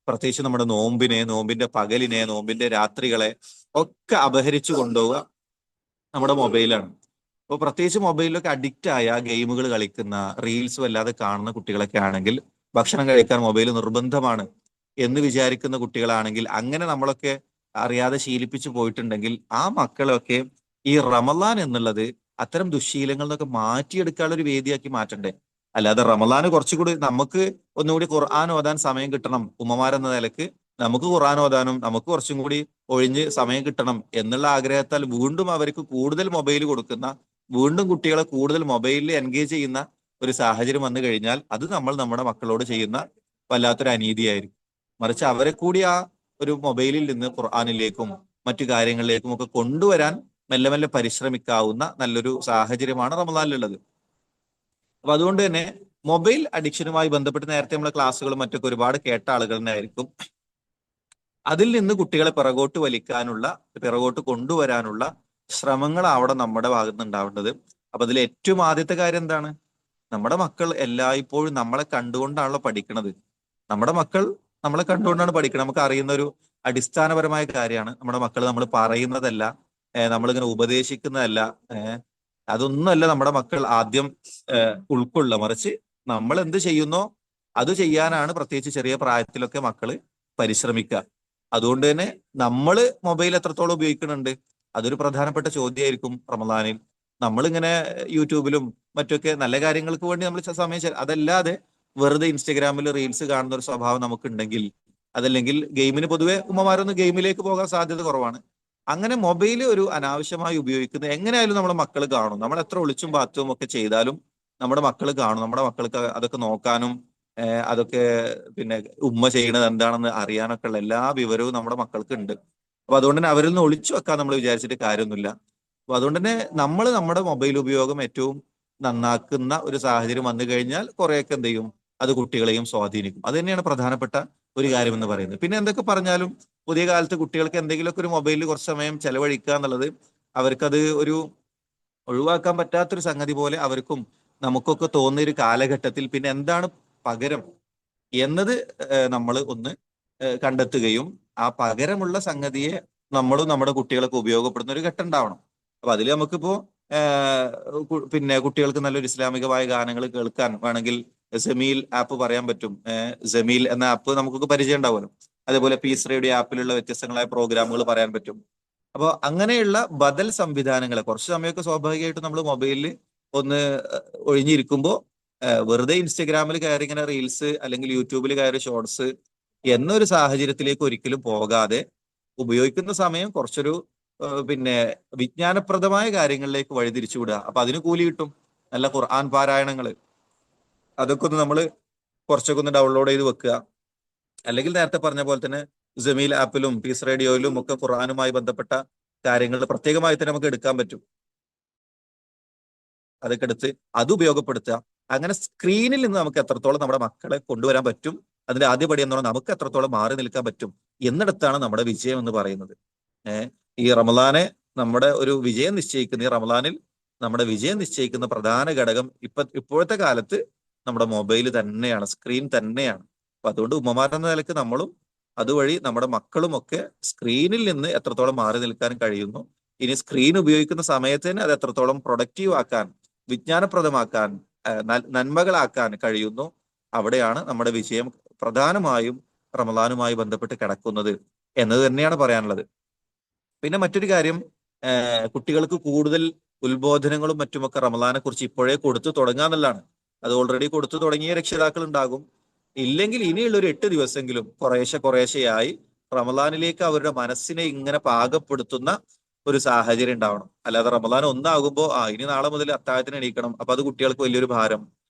A: പ്രത്യേകിച്ച് നമ്മുടെ നോമ്പിന്റെ പകലിനെ, നോമ്പിന്റെ രാത്രികളെ ഒക്കെ അപഹരിച്ചു കൊണ്ടുപോവുക നമ്മുടെ മൊബൈലാണ്. അപ്പോൾ പ്രത്യേകിച്ച് മൊബൈലിലൊക്കെ അഡിക്റ്റ് ആയ, ഗെയിമുകൾ കളിക്കുന്ന, റീൽസ് വല്ലാതെ കാണുന്ന കുട്ടികളൊക്കെ ആണെങ്കിൽ ഭക്ഷണം കഴിക്കാൻ മൊബൈൽ നിർബന്ധമാണ് എന്ന് വിചാരിക്കുന്ന കുട്ടികളാണെങ്കിൽ, അങ്ങനെ നമ്മളൊക്കെ അറിയാതെ ശീലിപ്പിച്ചു പോയിട്ടുണ്ടെങ്കിൽ ആ മക്കളൊക്കെ ഈ റമദാൻ എന്നുള്ളത് അത്തരം ദുശ്ശീലങ്ങളിൽ നിന്നൊക്കെ മാറ്റിയെടുക്കാനുള്ള ഒരു വേദിയാക്കി മാറ്റണ്ടേ. അല്ലാതെ റമദാന് കുറച്ചുകൂടി നമുക്ക് ഒന്നുകൂടി ഖുർആൻ ഓതാൻ സമയം കിട്ടണം, ഉമ്മമാരെന്ന നിലക്ക് നമുക്ക് ഖുർആൻ ഓതാനും നമുക്ക് കുറച്ചും കൂടി ഒഴിഞ്ഞ് സമയം കിട്ടണം എന്നുള്ള ആഗ്രഹത്താൽ വീണ്ടും അവർക്ക് കൂടുതൽ മൊബൈൽ കൊടുക്കുന്ന വീണ്ടും കുട്ടികളെ കൂടുതൽ മൊബൈലിൽ എൻഗേജ് ചെയ്യുന്ന ഒരു സാഹചര്യം വന്നു കഴിഞ്ഞാൽ അത് നമ്മൾ നമ്മുടെ മക്കളോട് ചെയ്യുന്ന വല്ലാത്തൊരു അനീതിയായിരിക്കും. മറിച്ച് അവരെ കൂടി ആ ഒരു മൊബൈലിൽ നിന്ന് ഖുർആനിലേക്കും മറ്റു കാര്യങ്ങളിലേക്കും ഒക്കെ കൊണ്ടുവരാൻ മെല്ലെ മെല്ലെ പരിശ്രമിക്കാവുന്ന നല്ലൊരു സാഹചര്യമാണ് റമദാനിലുള്ളത്. അപ്പൊ അതുകൊണ്ട് തന്നെ മൊബൈൽ അഡിക്ഷനുമായി ബന്ധപ്പെട്ട് നേരത്തെ നമ്മളെ ക്ലാസ്സുകളും മറ്റൊക്കെ ഒരുപാട് കേട്ട ആളുകൾ തന്നെ ആയിരിക്കും. അതിൽ നിന്ന് കുട്ടികളെ പിറകോട്ട് കൊണ്ടുവരാനുള്ള ശ്രമങ്ങൾ അവിടെ നമ്മുടെ ഭാഗത്ത് നിന്ന് ഉണ്ടാവേണ്ടത്. അപ്പൊ അതിൽ ഏറ്റവും ആദ്യത്തെ കാര്യം എന്താണ്? നമ്മുടെ മക്കൾ എല്ലായ്പ്പോഴും നമ്മളെ കണ്ടുകൊണ്ടാണല്ലോ പഠിക്കുന്നത്. നമ്മുടെ മക്കൾ നമ്മളെ കണ്ടുകൊണ്ടാണ് പഠിക്കുന്നത്. നമുക്ക് അറിയുന്ന ഒരു അടിസ്ഥാനപരമായ കാര്യമാണ്. നമ്മുടെ മക്കൾ നമ്മൾ പറയുന്നതല്ല, നമ്മളിങ്ങനെ ഉപദേശിക്കുന്നതല്ല, അതൊന്നുമല്ല നമ്മുടെ മക്കൾ ആദ്യം ഉൾക്കൊള്ളുക. മറിച്ച് നമ്മൾ എന്ത് ചെയ്യുന്നോ അത് ചെയ്യാനാണ് പ്രത്യേകിച്ച് ചെറിയ പ്രായത്തിലൊക്കെ മക്കള് പരിശ്രമിക്കുക. അതുകൊണ്ട് തന്നെ നമ്മൾ മൊബൈൽ എത്രത്തോളം ഉപയോഗിക്കുന്നുണ്ട് അതൊരു പ്രധാനപ്പെട്ട ചോദ്യമായിരിക്കും റമദാനിൽ. നമ്മളിങ്ങനെ യൂട്യൂബിലും മറ്റൊക്കെ നല്ല കാര്യങ്ങൾക്ക് വേണ്ടി നമ്മൾ സമയം അതല്ലാതെ വെറുതെ ഇൻസ്റ്റഗ്രാമിൽ റീൽസ് കാണുന്ന ഒരു സ്വഭാവം നമുക്കുണ്ടെങ്കിൽ, അതല്ലെങ്കിൽ ഗെയിമിന് പൊതുവെ ഉമ്മമാരൊന്നും ഗെയിമിലേക്ക് പോകാൻ സാധ്യത കുറവാണ്. അങ്ങനെ മൊബൈൽ ഒരു അനാവശ്യമായി ഉപയോഗിക്കുന്നത് എങ്ങനെയായാലും നമ്മുടെ മക്കൾ കാണും. നമ്മൾ എത്ര ഒളിച്ചും പാത്തും ഒക്കെ ചെയ്താലും നമ്മുടെ മക്കൾ കാണും. നമ്മുടെ മക്കൾക്ക് അതൊക്കെ നോക്കാനും അതൊക്കെ പിന്നെ ഉമ്മ ചെയ്യണത് എന്താണെന്ന് അറിയാനൊക്കെ ഉള്ള എല്ലാ വിവരവും നമ്മുടെ മക്കൾക്ക് ഉണ്ട്. അപ്പൊ അതുകൊണ്ട് തന്നെ അവരിൽ നിന്ന് ഒളിച്ചു വെക്കാൻ നമ്മൾ വിചാരിച്ചിട്ട് കാര്യമൊന്നുമില്ല. അപ്പൊ അതുകൊണ്ട് തന്നെ നമ്മൾ നമ്മുടെ മൊബൈൽ ഉപയോഗം ഏറ്റവും നന്നാക്കുന്ന ഒരു സാഹചര്യം വന്നു കഴിഞ്ഞാൽ കുറെയൊക്കെ എന്ത് ചെയ്യും, അത് കുട്ടികളെയും സ്വാധീനിക്കും. അത് തന്നെയാണ് പ്രധാനപ്പെട്ട ഒരു കാര്യം എന്ന് പറയുന്നത്. പിന്നെ എന്തൊക്കെ പറഞ്ഞാലും പുതിയ കാലത്ത് കുട്ടികൾക്ക് എന്തെങ്കിലുമൊക്കെ ഒരു മൊബൈലിൽ കുറച്ച് സമയം ചെലവഴിക്കുക എന്നുള്ളത് അവർക്കത് ഒരു ഒഴിവാക്കാൻ പറ്റാത്തൊരു സംഗതി പോലെ അവർക്കും നമുക്കൊക്കെ തോന്നിയ ഒരു കാലഘട്ടത്തിൽ പിന്നെ എന്താണ് പകരം എന്നത് നമ്മൾ ഒന്ന് കണ്ടെത്തുകയും ആ പകരമുള്ള സംഗതിയെ നമ്മളും നമ്മുടെ കുട്ടികൾക്ക് ഉപയോഗപ്പെടുന്ന ഒരു ഘട്ടം ഉണ്ടാവണം. അപ്പൊ അതിൽ നമുക്കിപ്പോ പിന്നെ കുട്ടികൾക്ക് നല്ലൊരു ഇസ്ലാമികമായ ഗാനങ്ങൾ കേൾക്കാൻ വേണമെങ്കിൽ ജമീൽ ആപ്പ് പറയാൻ പറ്റും. ജമീൽ എന്ന ആപ്പ് നമുക്കൊക്കെ പരിചയം ഉണ്ടാവുമല്ലോ. അതേപോലെ പീസ് റേഡിയോ ആപ്പിലുള്ള വ്യത്യസ്തങ്ങളായ പ്രോഗ്രാമുകൾ പറയാൻ പറ്റും. അപ്പോൾ അങ്ങനെയുള്ള ബദൽ സംവിധാനങ്ങളെ കുറച്ച് സമയമൊക്കെ സ്വാഭാവികമായിട്ടും നമ്മൾ മൊബൈലിൽ ഒന്ന് ഒഴിഞ്ഞിരിക്കുമ്പോൾ വെറുതെ ഇൻസ്റ്റഗ്രാമിൽ കയറി ഇങ്ങനെ റീൽസ് അല്ലെങ്കിൽ യൂട്യൂബിൽ കയറി ഷോർട്സ് എന്നൊരു സാഹചര്യത്തിലേക്ക് ഒരിക്കലും പോകാതെ ഉപയോഗിക്കുന്ന സമയം കുറച്ചൊരു പിന്നെ വിജ്ഞാനപ്രദമായ കാര്യങ്ങളിലേക്ക് വഴിതിരിച്ചു വിടുക. അപ്പൊ അതിന് കൂലി കിട്ടും. നല്ല ഖുർആൻ പാരായണങ്ങൾ അതൊക്കെ ഒന്ന് നമ്മൾ കുറച്ചൊക്കെ ഒന്ന് ഡൗൺലോഡ് ചെയ്ത് വെക്കുക. അല്ലെങ്കിൽ നേരത്തെ പറഞ്ഞ പോലെ തന്നെ ജമീൽ ആപ്പിലും പീസ് റേഡിയോയിലും ഒക്കെ ഖുർആനുമായി ബന്ധപ്പെട്ട കാര്യങ്ങൾ പ്രത്യേകമായി തന്നെ നമുക്ക് എടുക്കാൻ പറ്റും. അതൊക്കെ എടുത്ത് അത് ഉപയോഗപ്പെടുത്തുക. അങ്ങനെ സ്ക്രീനിൽ നിന്ന് നമുക്ക് എത്രത്തോളം നമ്മുടെ മക്കളെ കൊണ്ടുവരാൻ പറ്റും, അതിന്റെ ആദ്യപടി എന്ന് പറഞ്ഞാൽ നമുക്ക് എത്രത്തോളം മാറി നിൽക്കാൻ പറ്റും എന്നിടത്താണ് നമ്മുടെ വിജയം എന്ന് പറയുന്നത്. ഈ റമദാനെ നമ്മുടെ ഒരു വിജയം നിശ്ചയിക്കുന്ന, ഈ റമദാനിൽ നമ്മുടെ വിജയം നിശ്ചയിക്കുന്ന പ്രധാന ഘടകം ഇപ്പോഴത്തെ കാലത്ത് നമ്മുടെ മൊബൈൽ തന്നെയാണ്, സ്ക്രീൻ തന്നെയാണ്. അപ്പൊ അതുകൊണ്ട് ഉമ്മമാരെന്ന നിലയ്ക്ക് നമ്മളും അതുവഴി നമ്മുടെ മക്കളും ഒക്കെ സ്ക്രീനിൽ നിന്ന് എത്രത്തോളം മാറി നിൽക്കാൻ കഴിയുന്നു, ഇനി സ്ക്രീൻ ഉപയോഗിക്കുന്ന സമയത്ത് തന്നെ അത് എത്രത്തോളം പ്രൊഡക്റ്റീവ് ആക്കാൻ, വിജ്ഞാനപ്രദമാക്കാൻ, നന്മകളാക്കാൻ കഴിയുന്നു, അവിടെയാണ് നമ്മുടെ വിജയം പ്രധാനമായും റമദാനുമായി ബന്ധപ്പെട്ട് കിടക്കുന്നത് എന്നത് തന്നെയാണ് പറയാനുള്ളത്. പിന്നെ മറ്റൊരു കാര്യം, കുട്ടികൾക്ക് കൂടുതൽ ഉത്ബോധനങ്ങളും മറ്റുമൊക്കെ റമദാനെ കുറിച്ച് ഇപ്പോഴേ കൊടുത്തു തുടങ്ങാന്നുള്ളതാണ്. അത് ഓൾറെഡി കൊടുത്തു തുടങ്ങിയ രക്ഷിതാക്കൾ ഉണ്ടാകും. ഇല്ലെങ്കിൽ ഇനിയുള്ള ഒരു 8 ദിവസമെങ്കിലും കുറേശ്ശെയായി റമദാനിലേക്ക് അവരുടെ മനസ്സിനെ ഇങ്ങനെ പാകപ്പെടുത്തുന്ന ഒരു സാഹചര്യം ഉണ്ടാവണം. അല്ലാതെ റമദാൻ ഒന്നാകുമ്പോൾ ഇനി നാളെ മുതൽ അത്താഴത്തിന് എണീക്കണം, അപ്പൊ അത് കുട്ടികൾക്ക് വലിയൊരു ഭാരം,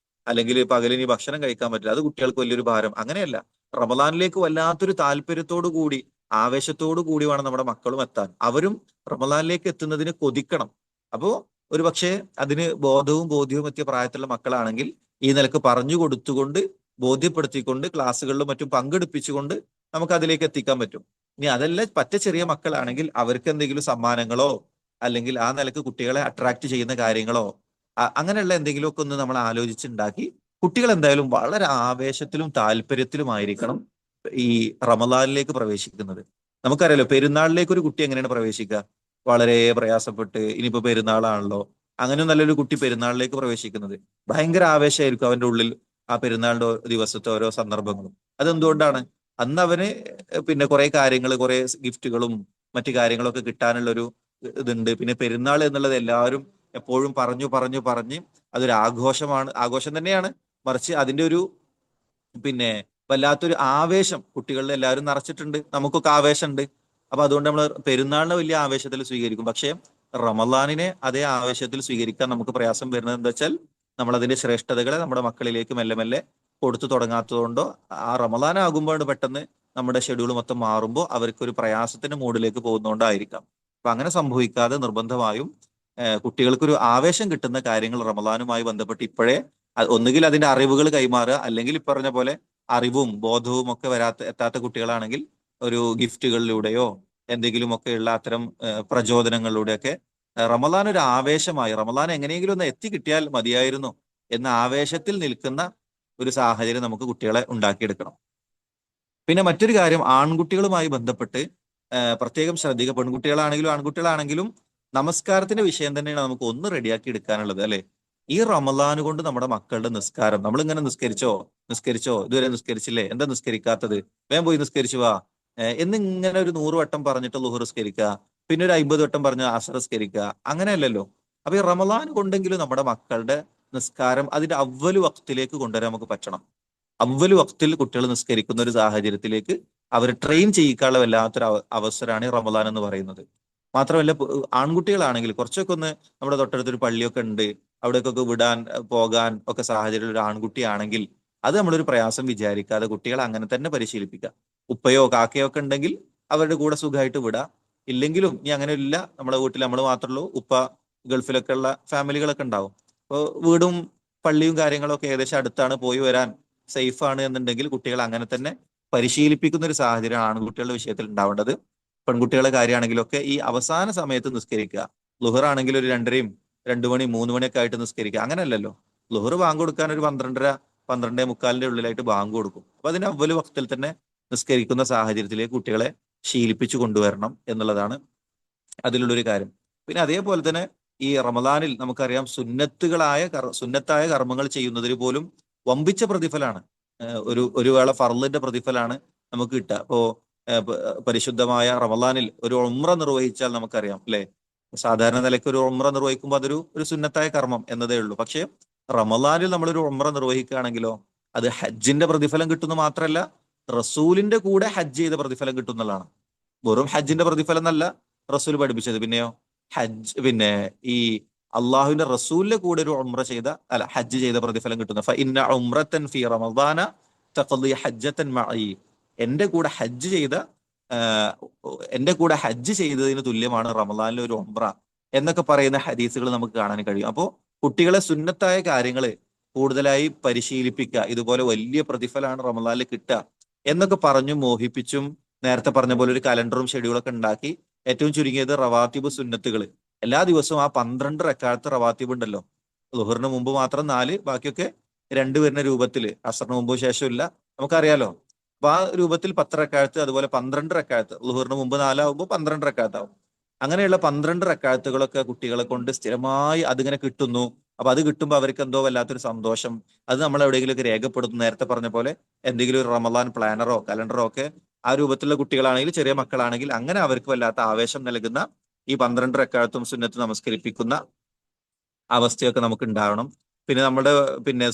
A: അല്ലെങ്കിൽ പകലിനി ഭക്ഷണം കഴിക്കാൻ പറ്റില്ല, അത് കുട്ടികൾക്ക് വലിയൊരു ഭാരം. അങ്ങനെയല്ല, റമദാനിലേക്ക് വല്ലാത്തൊരു താല്പര്യത്തോടു കൂടി ആവേശത്തോടു കൂടി വേണം നമ്മുടെ മക്കളും എത്താൻ. അവരും റമദാനിലേക്ക് എത്തുന്നതിന് കൊതിക്കണം. അപ്പോ ഒരു പക്ഷേ അതിന് ബോധ്യവും എത്തിയ പ്രായത്തിലുള്ള മക്കളാണെങ്കിൽ ഈ നിലക്ക് പറഞ്ഞു കൊടുത്തുകൊണ്ട് ബോധ്യപ്പെടുത്തിക്കൊണ്ട് ക്ലാസ്സുകളിലും മറ്റും പങ്കെടുപ്പിച്ചുകൊണ്ട് നമുക്ക് അതിലേക്ക് എത്തിക്കാൻ പറ്റും. ഇനി അതല്ല ചെറിയ മക്കളാണെങ്കിൽ അവർക്ക് എന്തെങ്കിലും സമ്മാനങ്ങളോ അല്ലെങ്കിൽ ആ നിലക്ക് കുട്ടികളെ അട്രാക്ട് ചെയ്യുന്ന കാര്യങ്ങളോ അങ്ങനെയുള്ള എന്തെങ്കിലുമൊക്കെ ഒന്ന് നമ്മൾ ആലോചിച്ചുണ്ടാക്കി കുട്ടികൾ എന്തായാലും വളരെ ആവേശത്തിലും താല്പര്യത്തിലുമായിരിക്കണം ഈ റമദാനിലേക്ക് പ്രവേശിക്കുന്നത്. നമുക്കറിയാലോ, പെരുന്നാളിലേക്ക് ഒരു കുട്ടി എങ്ങനെയാണ് പ്രവേശിക്കുക? വളരെ പ്രയാസപ്പെട്ട്, ഇനിയിപ്പോ പെരുന്നാളാണല്ലോ, അങ്ങനെ നല്ലൊരു കുട്ടി പെരുന്നാളിലേക്ക് പ്രവേശിക്കുന്നത് ഭയങ്കര ആവേശമായിരിക്കും അവന്റെ ഉള്ളിൽ. ആ പെരുന്നാളിന്റെ ദിവസത്തെ ഓരോ സന്ദർഭങ്ങളും അതെന്തുകൊണ്ടാണ്? അന്ന് അവന് പിന്നെ കുറെ കാര്യങ്ങൾ, കുറെ ഗിഫ്റ്റുകളും മറ്റു കാര്യങ്ങളൊക്കെ കിട്ടാനുള്ള ഒരു ഇതുണ്ട്. പിന്നെ പെരുന്നാൾ എന്നുള്ളത് എല്ലാവരും എപ്പോഴും പറഞ്ഞ് അതൊരു ആഘോഷമാണ്, ആഘോഷം തന്നെയാണ്. മറിച്ച് അതിന്റെ ഒരു പിന്നെ വല്ലാത്തൊരു ആവേശം കുട്ടികളിൽ എല്ലാവരും നിറച്ചിട്ടുണ്ട്. നമുക്കൊക്കെ ആവേശമുണ്ട്. അപ്പൊ അതുകൊണ്ട് നമ്മൾ പെരുന്നാളിനെ വലിയ ആവേശത്തിൽ സ്വീകരിക്കും. പക്ഷേ റമദാനിനെ അതേ ആവേശത്തിൽ സ്വീകരിക്കാൻ നമുക്ക് പ്രയാസം വരുന്നത് എന്താ വെച്ചാൽ നമ്മൾ അതിന്റെ ശ്രേഷ്ഠതകളെ നമ്മുടെ മക്കളിലേക്ക് മെല്ലെ മെല്ലെ കൊടുത്തു തുടങ്ങാത്തതുകൊണ്ടോ, ആ റമദാൻ ആകുമ്പോൾ പെട്ടെന്ന് നമ്മുടെ ഷെഡ്യൂൾ മൊത്തം മാറുമ്പോൾ അവർക്ക് ഒരു പ്രയാസത്തിന്റെ മൂഡിലേക്ക് പോകുന്നതുകൊണ്ടായിരിക്കാം. അപ്പൊ അങ്ങനെ സംഭവിക്കാതെ നിർബന്ധമായും കുട്ടികൾക്കൊരു ആവേശം കിട്ടുന്ന കാര്യങ്ങൾ റമദാനുമായി ബന്ധപ്പെട്ട് ഇപ്പോഴേ ഒന്നുകിൽ അതിന്റെ അറിവുകൾ കൈമാറുക, അല്ലെങ്കിൽ പറഞ്ഞ പോലെ അറിവും ബോധവും ഒക്കെ എത്താത്ത കുട്ടികളാണെങ്കിൽ ഒരു ഗിഫ്റ്റുകളിലൂടെയോ എന്തെങ്കിലുമൊക്കെയുള്ള അത്തരം പ്രചോദനങ്ങളിലൂടെയൊക്കെ റമദാൻ ഒരു ആവേശമായി, റമദാൻ എങ്ങനെയെങ്കിലും ഒന്ന് എത്തിക്കിട്ടിയാൽ മതിയായിരുന്നു എന്ന ആവേശത്തിൽ നിൽക്കുന്ന ഒരു സാഹചര്യം നമുക്ക് കുട്ടികളെ ഉണ്ടാക്കിയെടുക്കണം. പിന്നെ മറ്റൊരു കാര്യം, ആൺകുട്ടികളുമായി ബന്ധപ്പെട്ട് പ്രത്യേകം ശ്രദ്ധിക്കുക. പെൺകുട്ടികളാണെങ്കിലും ആൺകുട്ടികളാണെങ്കിലും നമസ്കാരത്തിന്റെ വിഷയം തന്നെയാണ് നമുക്ക് ഒന്ന് റെഡിയാക്കി എടുക്കാനുള്ളത്, അല്ലെ? ഈ റമദാൻ കൊണ്ട് നമ്മുടെ മക്കളുടെ നിസ്കാരം, നമ്മളിങ്ങനെ നിസ്കരിച്ചോ ഇതുവരെ നിസ്കരിച്ചില്ലേ, എന്താ നിസ്കരിക്കാത്തത്, വേഗം പോയി നിസ്കരിച്ചു വാ എന്നിങ്ങനെ ഒരു 100 വട്ടം പറഞ്ഞിട്ട് ളുഹർ നിസ്കരിക്കുക, പിന്നെ ഒരു 50 വട്ടം പറഞ്ഞ് അസർ നിസ്കരിക്കുക, അങ്ങനെയല്ലല്ലോ. അപ്പൊ ഈ റമദാൻ കൊണ്ടെങ്കിലും നമ്മുടെ മക്കളുടെ നിസ്കാരം അതിന്റെ അവ്വല് വക്തിലേക്ക് കൊണ്ടുവരാൻ നമുക്ക് പറ്റണം. അവ്വല് വക്തിൽ കുട്ടികൾ നിസ്കരിക്കുന്ന ഒരു സാഹചര്യത്തിലേക്ക് അവർ ട്രെയിൻ ചെയ്യിക്കാനുള്ള വല്ലാത്തൊരു അവസരമാണ് ഈ റമദാൻ എന്ന് പറയുന്നത്. മാത്രമല്ല, ആൺകുട്ടികളാണെങ്കിൽ കുറച്ചൊക്കെ ഒന്ന് നമ്മുടെ തൊട്ടടുത്തൊരു പള്ളിയൊക്കെ ഉണ്ട്, അവിടേക്കൊക്കെ വിടാൻ പോകാൻ ഒക്കെ സാഹചര്യം ഒരു ആൺകുട്ടിയാണെങ്കിൽ അത് നമ്മളൊരു പ്രയാസം വിചാരിക്കാതെ കുട്ടികളെ അങ്ങനെ തന്നെ പരിശീലിപ്പിക്കുക. ഉപ്പയോ കാക്കയോ ഒക്കെ ഉണ്ടെങ്കിൽ അവരുടെ കൂടെ സുഖമായിട്ട് വിടാം. ഇല്ലെങ്കിലും ഇനി അങ്ങനെ ഇല്ല, നമ്മുടെ വീട്ടിൽ നമ്മൾ മാത്രമേ ഉള്ളൂ, ഉപ്പ ഗൾഫിലൊക്കെ ഉള്ള ഫാമിലികളൊക്കെ ഉണ്ടാവും. അപ്പോൾ വീടും പള്ളിയും കാര്യങ്ങളൊക്കെ ഏകദേശം അടുത്താണ്, പോയി വരാൻ സേഫ് ആണ് എന്നുണ്ടെങ്കിൽ കുട്ടികൾ അങ്ങനെ തന്നെ പരിശീലിപ്പിക്കുന്ന ഒരു സാഹചര്യം ആൺകുട്ടികളുടെ വിഷയത്തിൽ ഉണ്ടാവേണ്ടത്. പെൺകുട്ടികളുടെ കാര്യമാണെങ്കിലൊക്കെ ഈ അവസാന സമയത്ത് നിസ്കരിക്കുക. ലുഹർ ആണെങ്കിൽ ഒരു 2:30, 2 മണി 3 മണിയൊക്കെ ആയിട്ട് നിസ്കരിക്കുക, അങ്ങനെയല്ലല്ലോ. ലുഹർ ബാങ്ക് കൊടുക്കാൻ ഒരു 12:30, 12:45 ഉള്ളിലായിട്ട് ബാങ്ക് കൊടുക്കും. അപ്പൊ അതിന് അവ്വല് വക്തിൽ തന്നെ നിസ്കരിക്കുന്ന സാഹചര്യത്തിലേക്ക് കുട്ടികളെ ശീലിപ്പിച്ചു കൊണ്ടുവരണം എന്നുള്ളതാണ് അതിലുള്ളൊരു കാര്യം. പിന്നെ അതേപോലെ തന്നെ ഈ റമദാനിൽ നമുക്കറിയാം സുന്നത്തായ കർമ്മങ്ങൾ ചെയ്യുന്നതിന് പോലും വമ്പിച്ച പ്രതിഫലമാണ്. ഒരു വേള ഫർളിന്റെ പ്രതിഫലമാണ് നമുക്ക് കിട്ടുക. അപ്പോ പരിശുദ്ധമായ റമദാനിൽ ഒരു ഉംറ നിർവഹിച്ചാൽ നമുക്കറിയാം, അല്ലെ? സാധാരണ നിലയ്ക്ക് ഒരു ഉംറ നിർവഹിക്കുമ്പോൾ അതൊരു സുന്നത്തായ കർമ്മം എന്നതേ ഉള്ളൂ. പക്ഷെ റമദാനിൽ നമ്മളൊരു ഉംറ നിർവഹിക്കുകയാണെങ്കിലോ അത് ഹജ്ജിന്റെ പ്രതിഫലം കിട്ടുന്ന മാത്രമല്ല, റസൂലിന്റെ കൂടെ ഹജ്ജ് ചെയ്ത പ്രതിഫലം കിട്ടുന്നതാണ്. വെറും ഹജ്ജിന്റെ പ്രതിഫലം എന്നല്ല റസൂൽ പഠിപ്പിച്ചത്, പിന്നെയോ പിന്നെ ഈ അള്ളാഹുവിന്റെ റസൂലിന്റെ കൂടെ ഒരു ഉംറ ഹജ്ജ് ചെയ്ത പ്രതിഫലം കിട്ടുന്ന ഫഇന്ന ഉംറത്തൻ ഫീ റമദാന തഖ്ളി ഹജ്ജത്തൻ മഈ, എന്റെ കൂടെ ഹജ്ജ് ചെയ്തതിന് തുല്യമാണ് റമദാനിലെ ഒരു ഉംറ എന്നൊക്കെ പറയുന്ന ഹദീസുകൾ നമുക്ക് കാണാൻ കഴിയും. അപ്പോൾ കുട്ടികളെ സുന്നത്തായ കാര്യങ്ങൾ കൂടുതലായി പരിശീലിപ്പിക്കുക, ഇതുപോലെ വലിയ പ്രതിഫലമാണ് റമദാനിൽ കിട്ടുക എന്നൊക്കെ പറഞ്ഞും മോഹിപ്പിച്ചും നേരത്തെ പറഞ്ഞ പോലെ ഒരു കലണ്ടറും ഷെഡ്യൂളൊക്കെ ഉണ്ടാക്കി ഏറ്റവും ചുരുങ്ങിയത് റവാത്തിബ് സുന്നത്തുകൾ എല്ലാ ദിവസവും ആ 12 റക്അത്ത് റവാത്തിബ് ഉണ്ടല്ലോ, ളുഹറിന് മുമ്പ് മാത്രം 4, ബാക്കിയൊക്കെ 2 വരുന്ന രൂപത്തിൽ, അസറിന് മുമ്പ് ശേഷം ഇല്ല, നമുക്കറിയാലോ. അപ്പൊ ആ രൂപത്തിൽ 10 റക്അത്ത്, അതുപോലെ 12 റക്അത്ത്, ളുഹറിന് മുമ്പ് 4 ആവുമ്പോൾ 12 റക്അത്ത് ആവും. അങ്ങനെയുള്ള 12 റക്അത്തുകളൊക്കെ കുട്ടികളെ കൊണ്ട് സ്ഥിരമായി അതിങ്ങനെ കിട്ടുന്നു. അപ്പൊ അത് കിട്ടുമ്പോൾ അവർക്ക് എന്തോ വല്ലാത്തൊരു സന്തോഷം. അത് നമ്മൾ എവിടെയെങ്കിലുമൊക്കെ രേഖപ്പെടുത്തുന്നു. നേരത്തെ പറഞ്ഞ പോലെ എന്തെങ്കിലും ഒരു റമദാൻ പ്ലാനറോ കലണ്ടറോ ഒക്കെ ആ രൂപത്തിലുള്ള കുട്ടികളാണെങ്കിൽ, ചെറിയ മക്കളാണെങ്കിൽ അങ്ങനെ അവർക്ക് വല്ലാത്ത ആവേശം നൽകുന്ന ഈ 12 റക്അത്തും സുന്നത്ത് നമസ്കരിപ്പിക്കുന്ന അവസ്ഥയൊക്കെ നമുക്ക് ഉണ്ടാവണം. പിന്നെ നമ്മുടെ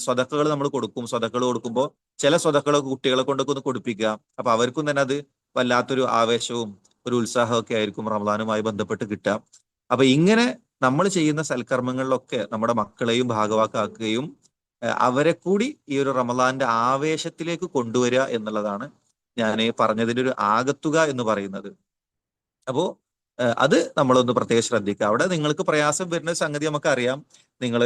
A: സ്വതക്കകൾ നമ്മൾ കൊടുക്കും. സ്വതക്കകൾ കൊടുക്കുമ്പോൾ ചില സ്വതക്കളൊക്കെ കുട്ടികളെ കൊണ്ടൊക്കെ ഒന്ന് കൊടുപ്പിക്കുക. അപ്പൊ അവർക്കും തന്നെ അത് വല്ലാത്തൊരു ആവേശവും ഒരു ഉത്സാഹമൊക്കെ ആയിരിക്കും റമദാനുമായി ബന്ധപ്പെട്ട് കിട്ടുക. അപ്പൊ ഇങ്ങനെ നമ്മൾ ചെയ്യുന്ന സൽക്കർമ്മങ്ങളിലൊക്കെ നമ്മുടെ മക്കളെയും ഭാഗവാക്കാക്കുകയും അവരെ കൂടി ഈ ഒരു റമദാന്റെ ആവേശത്തിലേക്ക് കൊണ്ടുവരിക എന്നുള്ളതാണ് ഞാൻ പറഞ്ഞതിന്റെ ഒരു ആകത്തുക എന്ന് പറയുന്നത്. അപ്പോ അത് നമ്മളൊന്ന് പ്രത്യേകം ശ്രദ്ധിക്കുക. അവിടെ നിങ്ങൾക്ക് പ്രയാസം വരുന്ന സംഗതി നമുക്കറിയാം. നിങ്ങൾ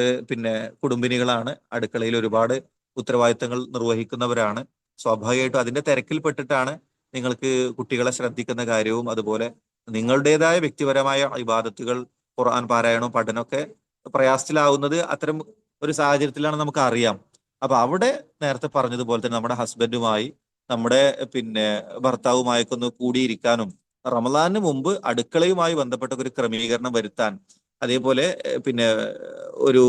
A: കുടുംബിനികളാണ്, അടുക്കളയിൽ ഒരുപാട് ഉത്തരവാദിത്തങ്ങൾ നിർവഹിക്കുന്നവരാണ്. സ്വാഭാവികമായിട്ടും അതിന്റെ തിരക്കിൽപ്പെട്ടിട്ടാണ് നിങ്ങൾക്ക് കുട്ടികളെ ശ്രദ്ധിക്കുന്ന കാര്യവും അതുപോലെ നിങ്ങളുടേതായ വ്യക്തിപരമായ ഇബാദത്തുകൾ, ഖുർആൻ പാരായണവും പഠനമൊക്കെ പ്രയാസത്തിലാവുന്നത് അത്തരം ഒരു സാഹചര്യത്തിലാണ് നമുക്ക് അറിയാം. അപ്പൊ അവിടെ നേരത്തെ പറഞ്ഞതുപോലെ തന്നെ നമ്മുടെ ഹസ്ബൻഡുമായി, നമ്മുടെ ഭർത്താവുമായൊക്കെ ഒന്ന് കൂടിയിരിക്കാനും റമദാനിന് മുമ്പ് അടുക്കളയുമായി ബന്ധപ്പെട്ട ഒരു ക്രമീകരണം വരുത്താൻ, അതേപോലെ ഒരു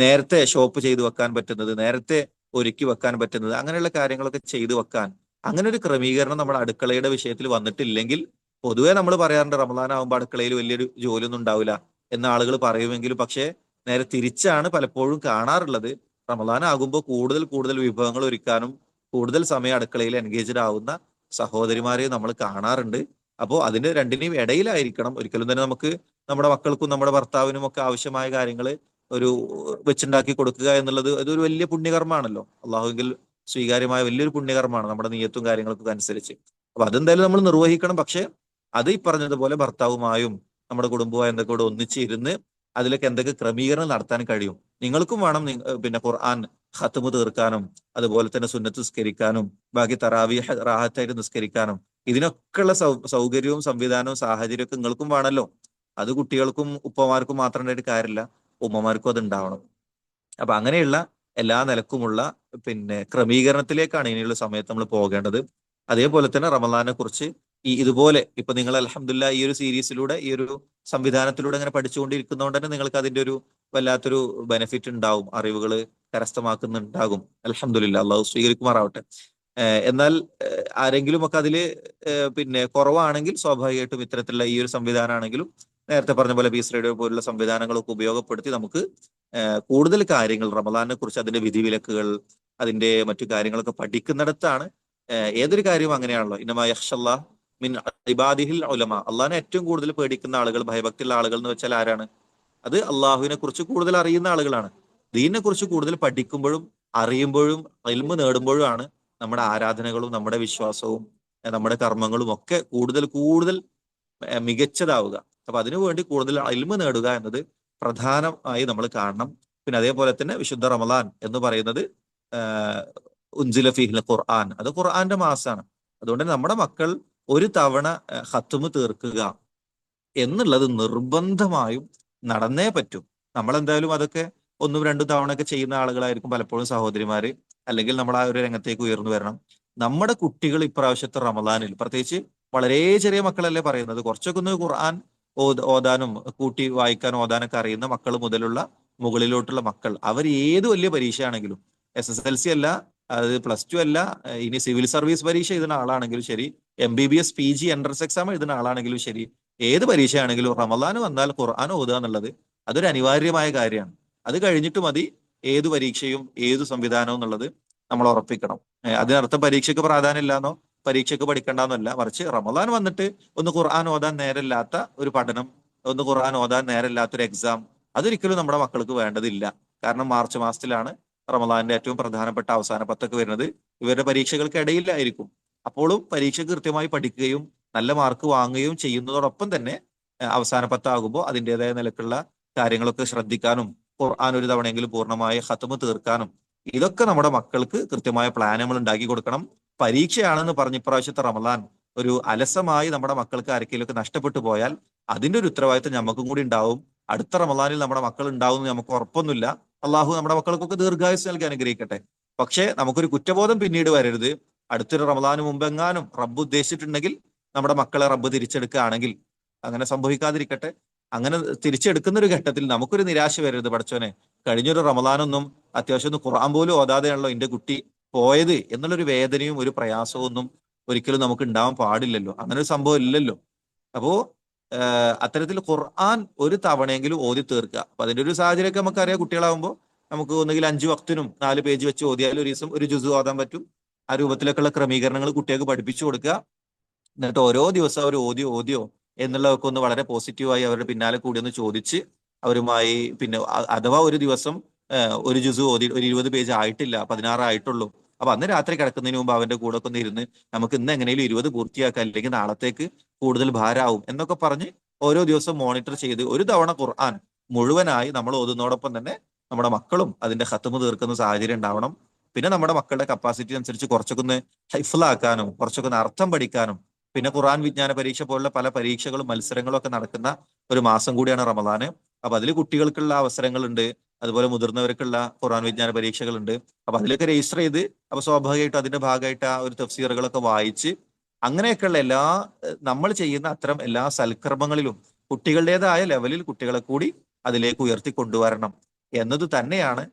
A: നേരത്തെ ഷോപ്പ് ചെയ്തു വെക്കാൻ പറ്റുന്നത്, നേരത്തെ ഒരുക്കി വെക്കാൻ പറ്റുന്നത്, അങ്ങനെയുള്ള കാര്യങ്ങളൊക്കെ ചെയ്തു വെക്കാൻ, അങ്ങനെ ഒരു ക്രമീകരണം നമ്മുടെ അടുക്കളയുടെ വിഷയത്തിൽ വന്നിട്ടില്ലെങ്കിൽ, പൊതുവെ നമ്മൾ പറയാറുണ്ട് റമദാൻ ആകുമ്പോൾ അടുക്കളയിൽ വലിയൊരു ജോലിയൊന്നും ഉണ്ടാവില്ല എന്ന ആളുകൾ പറയുമെങ്കിലും, പക്ഷേ നേരെ തിരിച്ചാണ് പലപ്പോഴും കാണാറുള്ളത്. റമദാൻ ആകുമ്പോൾ കൂടുതൽ കൂടുതൽ വിഭവങ്ങൾ ഒരുക്കാനും കൂടുതൽ സമയം അടുക്കളയിൽ എൻഗേജ്ഡ് ആവുന്ന സഹോദരിമാരെ നമ്മൾ കാണാറുണ്ട്. അപ്പോൾ അതിന് രണ്ടിനെയും ഇടയിലായിരിക്കണം. ഒരിക്കലും തന്നെ നമുക്ക് നമ്മുടെ മക്കൾക്കും നമ്മുടെ ഭർത്താവിനും ഒക്കെ ആവശ്യമായ കാര്യങ്ങൾ ഒരു വെച്ചുണ്ടാക്കി കൊടുക്കുക എന്നുള്ളത് അതൊരു വലിയ പുണ്യകർമ്മമാണല്ലോ. അള്ളാഹുവിൽ സ്വീകാര്യമായ വലിയൊരു പുണ്യകർമ്മമാണ് നമ്മുടെ നിയത്തും കാര്യങ്ങൾക്കൊക്കെ അനുസരിച്ച്. അപ്പൊ അതെന്തായാലും നമ്മൾ നിർവഹിക്കണം. പക്ഷെ അത് ഈ പറഞ്ഞതുപോലെ ഭർത്താവുമായും നമ്മുടെ കുടുംബവുമായി എന്തൊക്കെ കൂടെ ഒന്നിച്ചിരുന്ന് അതിലൊക്കെ എന്തൊക്കെ ക്രമീകരണം നടത്താൻ കഴിയും. നിങ്ങൾക്കും വേണം പിന്നെ ഖുർആൻ ഖത്മ് തീർക്കാനും അതുപോലെ തന്നെ സുന്നത്ത് നിസ്കരിക്കാനും ബാക്കി തറാവീഹ് റാഹത്തായിട്ട് നിസ്കരിക്കാനും ഇതിനൊക്കെയുള്ള സൗകര്യവും സംവിധാനവും സാഹചര്യവും ഒക്കെ നിങ്ങൾക്കും വേണമല്ലോ. അത് കുട്ടികൾക്കും ഉപ്പമാർക്കും മാത്രം ഉണ്ടായിട്ട് കാര്യമില്ല, ഉമ്മമാർക്കും അത് ഉണ്ടാവണം. അപ്പൊ അങ്ങനെയുള്ള എല്ലാ നിലക്കുമുള്ള പിന്നെ ക്രമീകരണത്തിലേക്കാണ് ഇനിയുള്ള സമയത്ത് നമ്മൾ പോകേണ്ടത്. അതേപോലെ തന്നെ റമദാനെ കുറിച്ച് ഇതുപോലെ ഇപ്പൊ നിങ്ങൾ അൽഹംദുലില്ലാ ഈ ഒരു സീരീസിലൂടെ ഈ ഒരു സംവിധാനത്തിലൂടെ അങ്ങനെ പഠിച്ചുകൊണ്ടിരിക്കുന്നതുകൊണ്ട് തന്നെ നിങ്ങൾക്ക് അതിന്റെ ഒരു വല്ലാത്തൊരു ബെനിഫിറ്റ് ഉണ്ടാവും, അറിവുകൾ കരസ്ഥമാക്കുന്നുണ്ടാകും. അൽഹംദുലില്ലാ, അള്ളാഹു സ്വീകരിക്കുമാറാവട്ടെ. എന്നാൽ ആരെങ്കിലും ഒക്കെ അതില് പിന്നെ കുറവാണെങ്കിൽ സ്വാഭാവികമായിട്ടും ഇത്തരത്തിലുള്ള ഈ ഒരു സംവിധാനമാണെങ്കിലും നേരത്തെ പറഞ്ഞ പോലെ പീസ് റേഡിയോ പോലുള്ള സംവിധാനങ്ങളൊക്കെ ഉപയോഗപ്പെടുത്തി നമുക്ക് കൂടുതൽ കാര്യങ്ങൾ റമദാനെ കുറിച്ച് അതിന്റെ വിധിവിലക്കുകൾ അതിന്റെ മറ്റു കാര്യങ്ങളൊക്കെ പഠിക്കുന്നിടത്താണ്. ഏതൊരു കാര്യവും അങ്ങനെയാണല്ലോ, ഇന്നമാ യഖ്ഷല്ലാഹ് മിൻ ഇബാദിഹിൽ ഉലമ, അള്ളാഹിനെ ഏറ്റവും കൂടുതൽ പേടിക്കുന്ന ആളുകൾ, ഭയഭക്തിയുള്ള ആളുകൾ എന്ന് വെച്ചാൽ ആരാണ്? അത് അള്ളാഹുവിനെ കുറിച്ച് കൂടുതൽ അറിയുന്ന ആളുകളാണ്. ദീനിനെ കുറിച്ച് കൂടുതൽ പഠിക്കുമ്പോഴും അറിയുമ്പോഴും ഇൽമ് നേടുമ്പോഴും നമ്മുടെ ആരാധനകളും നമ്മുടെ വിശ്വാസവും നമ്മുടെ കർമ്മങ്ങളും ഒക്കെ കൂടുതൽ കൂടുതൽ മികച്ചതാവുക. അപ്പൊ അതിനുവേണ്ടി കൂടുതൽ ഇൽമ് നേടുക എന്നത് പ്രധാനമായി നമ്മൾ കാണണം. പിന്നെ അതേപോലെ തന്നെ വിശുദ്ധ റമദാൻ എന്ന് പറയുന്നത് ഉൻസില ഫീഹിൽ ഖുർആൻ, അത് ഖുർആന്റെ മാസമാണ്. അതുകൊണ്ട് നമ്മുടെ മക്കൾ ഒരു തവണ ഖത്മ് തീർക്കുക എന്നുള്ളത് നിർബന്ധമായും നടന്നേ പറ്റൂ. നമ്മളെന്തായാലും അതൊക്കെ ഒന്നും രണ്ടും തവണയൊക്കെ ചെയ്യുന്ന ആളുകളായിരിക്കും പലപ്പോഴും സഹോദരിമാര്, അല്ലെങ്കിൽ നമ്മൾ ആ ഒരു രംഗത്തേക്ക് ഉയർന്നു വരണം. നമ്മുടെ കുട്ടികൾ ഇപ്രാവശ്യത്തെ റമദാനിൽ പ്രത്യേകിച്ച് വളരെ ചെറിയ മക്കളല്ലേ പറയുന്നത്, കുറച്ചൊക്കെ ഒന്ന് ഖുർആൻ ഓതാനും കൂട്ടി വായിക്കാനും ഓതാനൊക്കെ അറിയുന്ന മക്കൾ മുതലുള്ള മുകളിലോട്ടുള്ള മക്കൾ, അവർ ഏത് വലിയ പരീക്ഷയാണെങ്കിലും, SSLC അല്ല, അത് +2 അല്ല, ഇനി സിവിൽ സർവീസ് പരീക്ഷ എഴുതുന്ന ആളാണെങ്കിലും ശരി, MBBS PG എൻട്രൻസ് എക്സാം എഴുതുന്ന ആളാണെങ്കിലും ശരി, ഏത് പരീക്ഷയാണെങ്കിലും റമദാൻ വന്നാൽ ഖുർആൻ ഓതുക എന്നുള്ളത് അതൊരു അനിവാര്യമായ കാര്യമാണ്. അത് കഴിഞ്ഞിട്ട് മതി ഏത് പരീക്ഷയും ഏത് സംവിധാനവും എന്നുള്ളത് നമ്മൾ ഉറപ്പിക്കണം. അതിനർത്ഥം പരീക്ഷയ്ക്ക് പ്രാധാന്യം ഇല്ലാന്നോ പരീക്ഷയ്ക്ക് പഠിക്കണ്ടെന്നല്ല, മറിച്ച് റമദാൻ വന്നിട്ട് ഒന്ന് ഖുർആൻ ഓതാൻ നേരമില്ലാത്ത ഒരു പഠനം, ഒന്ന് ഖുർആൻ ഓതാൻ നേരമില്ലാത്ത ഒരു എക്സാം, അതൊരിക്കലും നമ്മുടെ മക്കൾക്ക് വേണ്ടതില്ല. കാരണം മാർച്ച് മാസത്തിലാണ് റമദാന്റെ ഏറ്റവും പ്രധാനപ്പെട്ട അവസാന പത്തൊക്കെ വരുന്നത്. ഇവരുടെ പരീക്ഷകൾക്ക് ഇടയിലായിരിക്കും. അപ്പോഴും പരീക്ഷ കൃത്യമായി പഠിക്കുകയും നല്ല മാർക്ക് വാങ്ങുകയും ചെയ്യുന്നതോടൊപ്പം തന്നെ അവസാന പത്താകുമ്പോൾ അതിൻ്റെതായ നിലക്കുള്ള കാര്യങ്ങളൊക്കെ ശ്രദ്ധിക്കാനും ഖുർആൻ ഒരു തവണയെങ്കിലും പൂർണ്ണമായി ഖത്മ് തീർക്കാനും ഇതൊക്കെ നമ്മുടെ മക്കൾക്ക് കൃത്യമായ പ്ലാൻ നമ്മൾ ഉണ്ടാക്കി കൊടുക്കണം. പരീക്ഷയാണെന്ന് പറഞ്ഞ ഇപ്രാവശ്യത്തെ റമദാൻ ഒരു അലസമായി നമ്മുടെ മക്കൾക്ക് ആർക്കെങ്കിലുമൊക്കെ നഷ്ടപ്പെട്ടു പോയാൽ അതിന്റെ ഒരു ഉത്തരവാദിത്തം നമുക്കും കൂടി ഉണ്ടാവും. അടുത്ത റമദാനിൽ നമ്മുടെ മക്കൾ ഉണ്ടാവും എന്ന് നമുക്ക് ഉറപ്പൊന്നുമില്ല. അള്ളാഹു നമ്മുടെ മക്കൾക്കൊക്കെ ദീർഘായുസ് നൽകി അനുഗ്രഹിക്കട്ടെ. പക്ഷേ നമുക്കൊരു കുറ്റബോധം പിന്നീട് വരരുത്. അടുത്തൊരു റമദാന് മുമ്പെങ്ങാനും റബ്ബ് ഉദ്ദേശിച്ചിട്ടുണ്ടെങ്കിൽ നമ്മുടെ മക്കളെ റബ്ബ് തിരിച്ചെടുക്കുകയാണെങ്കിൽ, അങ്ങനെ സംഭവിക്കാതിരിക്കട്ടെ, അങ്ങനെ തിരിച്ചെടുക്കുന്ന ഒരു ഘട്ടത്തിൽ നമുക്കൊരു നിരാശ വരരുത്. പഠിച്ചോനെ, കഴിഞ്ഞൊരു റമദാനൊന്നും അത്യാവശ്യം ഒന്ന് ഖുർആൻ പോലും ഓതാതെയാണല്ലോ എന്റെ കുട്ടി പോയത് എന്നുള്ളൊരു വേദനയും ഒരു പ്രയാസവും ഒന്നും ഒരിക്കലും നമുക്ക് ഉണ്ടാവാൻ പാടില്ലല്ലോ. അങ്ങനെ ഒരു സംഭവം ഇല്ലല്ലോ. അപ്പോ അത്തരത്തിൽ ഖുർആൻ ഒരു തവണയെങ്കിലും ഓതി തീർക്കുക. അപ്പൊ അതിന്റെ ഒരു സാഹചര്യമൊക്കെ നമുക്കറിയാം. കുട്ടികളാകുമ്പോൾ നമുക്ക് ഒന്നുകിൽ 5 വക്തിനും 4 പേജ് വെച്ച് ഓതിയാൽ ഒരു ദിവസം ഒരു ജുസ് ഓതാൻ പറ്റും. ആ രൂപത്തിലൊക്കെയുള്ള ക്രമീകരണങ്ങൾ കുട്ടികൾക്ക് പഠിപ്പിച്ചു കൊടുക്കുക. എന്നിട്ട് ഓരോ ദിവസം അവർ ഓതിയോ എന്നുള്ളതൊക്കെ ഒന്ന് വളരെ പോസിറ്റീവായി അവരുടെ പിന്നാലെ കൂടി ഒന്ന് ചോദിച്ച് അവരുമായി, പിന്നെ അഥവാ ഒരു ദിവസം ഒരു ജുസ് ഓതി ഒരു 20 പേജ് ആയിട്ടില്ല, 16 ആയിട്ടുള്ളൂ, അപ്പൊ അന്ന് രാത്രി കിടക്കുന്നതിന് മുമ്പ് അവന്റെ കൂടെ ഒക്കെ ഒന്ന് ഇരുന്ന് നമുക്ക് ഇന്ന് എങ്ങനെയും 20 പൂർത്തിയാക്കാം, അല്ലെങ്കിൽ നാളത്തേക്ക് കൂടുതൽ ഭാരമാവും എന്നൊക്കെ പറഞ്ഞ് ഓരോ ദിവസം മോണിറ്റർ ചെയ്ത് ഒരു തവണ ഖുർആൻ മുഴുവനായി നമ്മൾ ഓതുന്നതോടൊപ്പം തന്നെ നമ്മുടെ മക്കളും അതിന്റെ ഖത്മ് തീർക്കുന്ന സാഹചര്യം ഉണ്ടാവണം. പിന്നെ നമ്മുടെ മക്കളുടെ കപ്പാസിറ്റി അനുസരിച്ച് കുറച്ചൊക്കെ ഒന്ന് ഹൈഫിളാക്കാനും കുറച്ചൊക്കെ ഒന്ന് അർത്ഥം പഠിക്കാനും, പിന്നെ ഖുർആൻ വിജ്ഞാന പരീക്ഷ പോലുള്ള പല പരീക്ഷകളും മത്സരങ്ങളും ഒക്കെ നടക്കുന്ന ഒരു മാസം കൂടിയാണ് റമദാന്. അപ്പൊ അതിൽ കുട്ടികൾക്കുള്ള അവസരങ്ങളുണ്ട്, അതുപോലെ മുതിർന്നവർക്കുള്ള ഖുർആൻ വിജ്ഞാന പരീക്ഷകളുണ്ട്. അപ്പൊ അതിലൊക്കെ രജിസ്റ്റർ ചെയ്ത് അപ്പൊ സ്വാഭാവികമായിട്ടും അതിന്റെ ഭാഗമായിട്ട് ആ ഒരു തഫ്സീറുകളൊക്കെ വായിച്ച് അങ്ങനെയൊക്കെയുള്ള നമ്മൾ ചെയ്യുന്ന അത്തരം എല്ലാ സൽക്കർമ്മങ്ങളിലും കുട്ടികളുടേതായ ലെവലിൽ കുട്ടികളെ കൂടി അതിലേക്ക് ഉയർത്തി കൊണ്ടുവരണം എന്നത് തന്നെയാണ്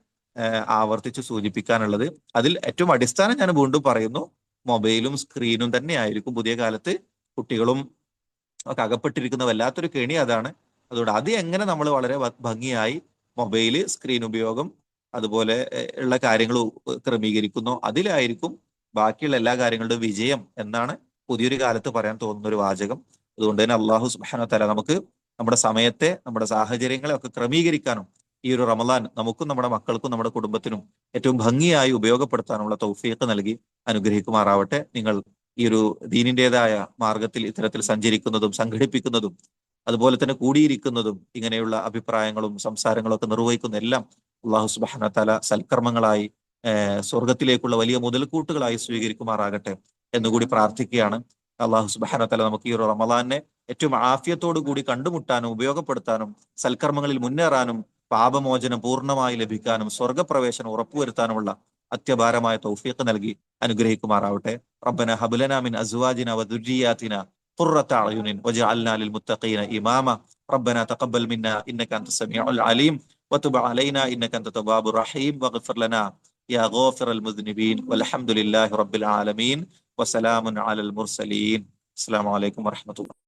A: ആവർത്തിച്ച് സൂചിപ്പിക്കാനുള്ളത്. അതിൽ ഏറ്റവും അടിസ്ഥാനം ഞാൻ വീണ്ടും പറയുന്നു, മൊബൈലും സ്ക്രീനും തന്നെ ആയിരിക്കും പുതിയ കാലത്ത് കുട്ടികളും ഒക്കെ അകപ്പെട്ടിരിക്കുന്ന വല്ലാത്തൊരു കെണി അതാണ്. അതുകൊണ്ട് അത് എങ്ങനെ നമ്മൾ വളരെ ഭംഗിയായി മൊബൈല് സ്ക്രീൻ ഉപയോഗം അതുപോലെ ഉള്ള കാര്യങ്ങൾ ക്രമീകരിക്കുന്നു, അതിലായിരിക്കും ബാക്കിയുള്ള എല്ലാ കാര്യങ്ങളുടെയും വിജയം എന്നാണ് പുതിയൊരു കാലത്ത് പറയാൻ തോന്നുന്ന ഒരു വാചകം. അതുകൊണ്ട് തന്നെ അള്ളാഹു സുബ്ഹാനഹു വ തആല നമുക്ക് നമ്മുടെ സമയത്തെ, നമ്മുടെ സാഹചര്യങ്ങളെ ഒക്കെ ക്രമീകരിക്കാനും ഈ ഒരു റമദാൻ നമുക്കും നമ്മുടെ മക്കൾക്കും നമ്മുടെ കുടുംബത്തിനും ഏറ്റവും ഭംഗിയായി ഉപയോഗപ്പെടുത്താനുള്ള തൗഫീഖ് നൽകി അനുഗ്രഹിക്കുമാറാവട്ടെ. നിങ്ങൾ ഈ ഒരു ദീനിന്റേതായ മാർഗത്തിൽ ഇത്തരത്തിൽ സഞ്ചരിക്കുന്നതും സംഘടിപ്പിക്കുന്നതും അതുപോലെ തന്നെ കൂടിയിരിക്കുന്നതും ഇങ്ങനെയുള്ള അഭിപ്രായങ്ങളും സംസാരങ്ങളും ഒക്കെ നിർവഹിക്കുന്ന എല്ലാം അള്ളാഹു സുബ്ഹാനഹു വ തആല സൽക്കർമ്മങ്ങളായി സ്വർഗത്തിലേക്കുള്ള വലിയ മുതൽക്കൂട്ടുകളായി സ്വീകരിക്കുമാറാകട്ടെ എന്നുകൂടി പ്രാർത്ഥിക്കുകയാണ്. അള്ളാഹു സുബ്ഹാനഹു വ തആല നമുക്ക് ഈ ഒരു റമദാനെ ഏറ്റവും ആഫിയത്തോടു കൂടി കണ്ടുമുട്ടാനും ഉപയോഗപ്പെടുത്താനും സൽക്കർമ്മങ്ങളിൽ മുന്നേറാനും പാപമോചനം പൂർണ്ണമായി ലഭിക്കാനും സ്വർഗപ്രവേശനം ഉറപ്പുവരുത്താനുമുള്ള അത്യപാരമായ തൗഫീഖ് നൽകി അനുഗ്രഹിക്കുമാറാവട്ടെ. റബ്ബന ഹബ്ലനാ മിൻ അസ്വാജിന വദുർരിയാതിന ഖുർറത അയുനിൻ വജഅൽനാ ലിൽമുത്തഖീന ഇമാമ റബ്ബന തഖബ്ബൽ മിന്നാ ഇന്നക അൻത സമീഉൽ അലീം വതുബ് അലൈനാ ഇന്നക അൻത തവ്വാബുർ റഹീം വഗ്ഫിർ ലനാ യാ ഗാഫിറൽ മുദ്നിബീൻ വൽഹംദുലില്ലാഹി റബ്ബിൽ ആലമീൻ വസലാമുൻ അലൽ മുർസലീൻ. അസ്സലാമു അലൈക്കും വറഹ്മത്തുള്ളാഹി.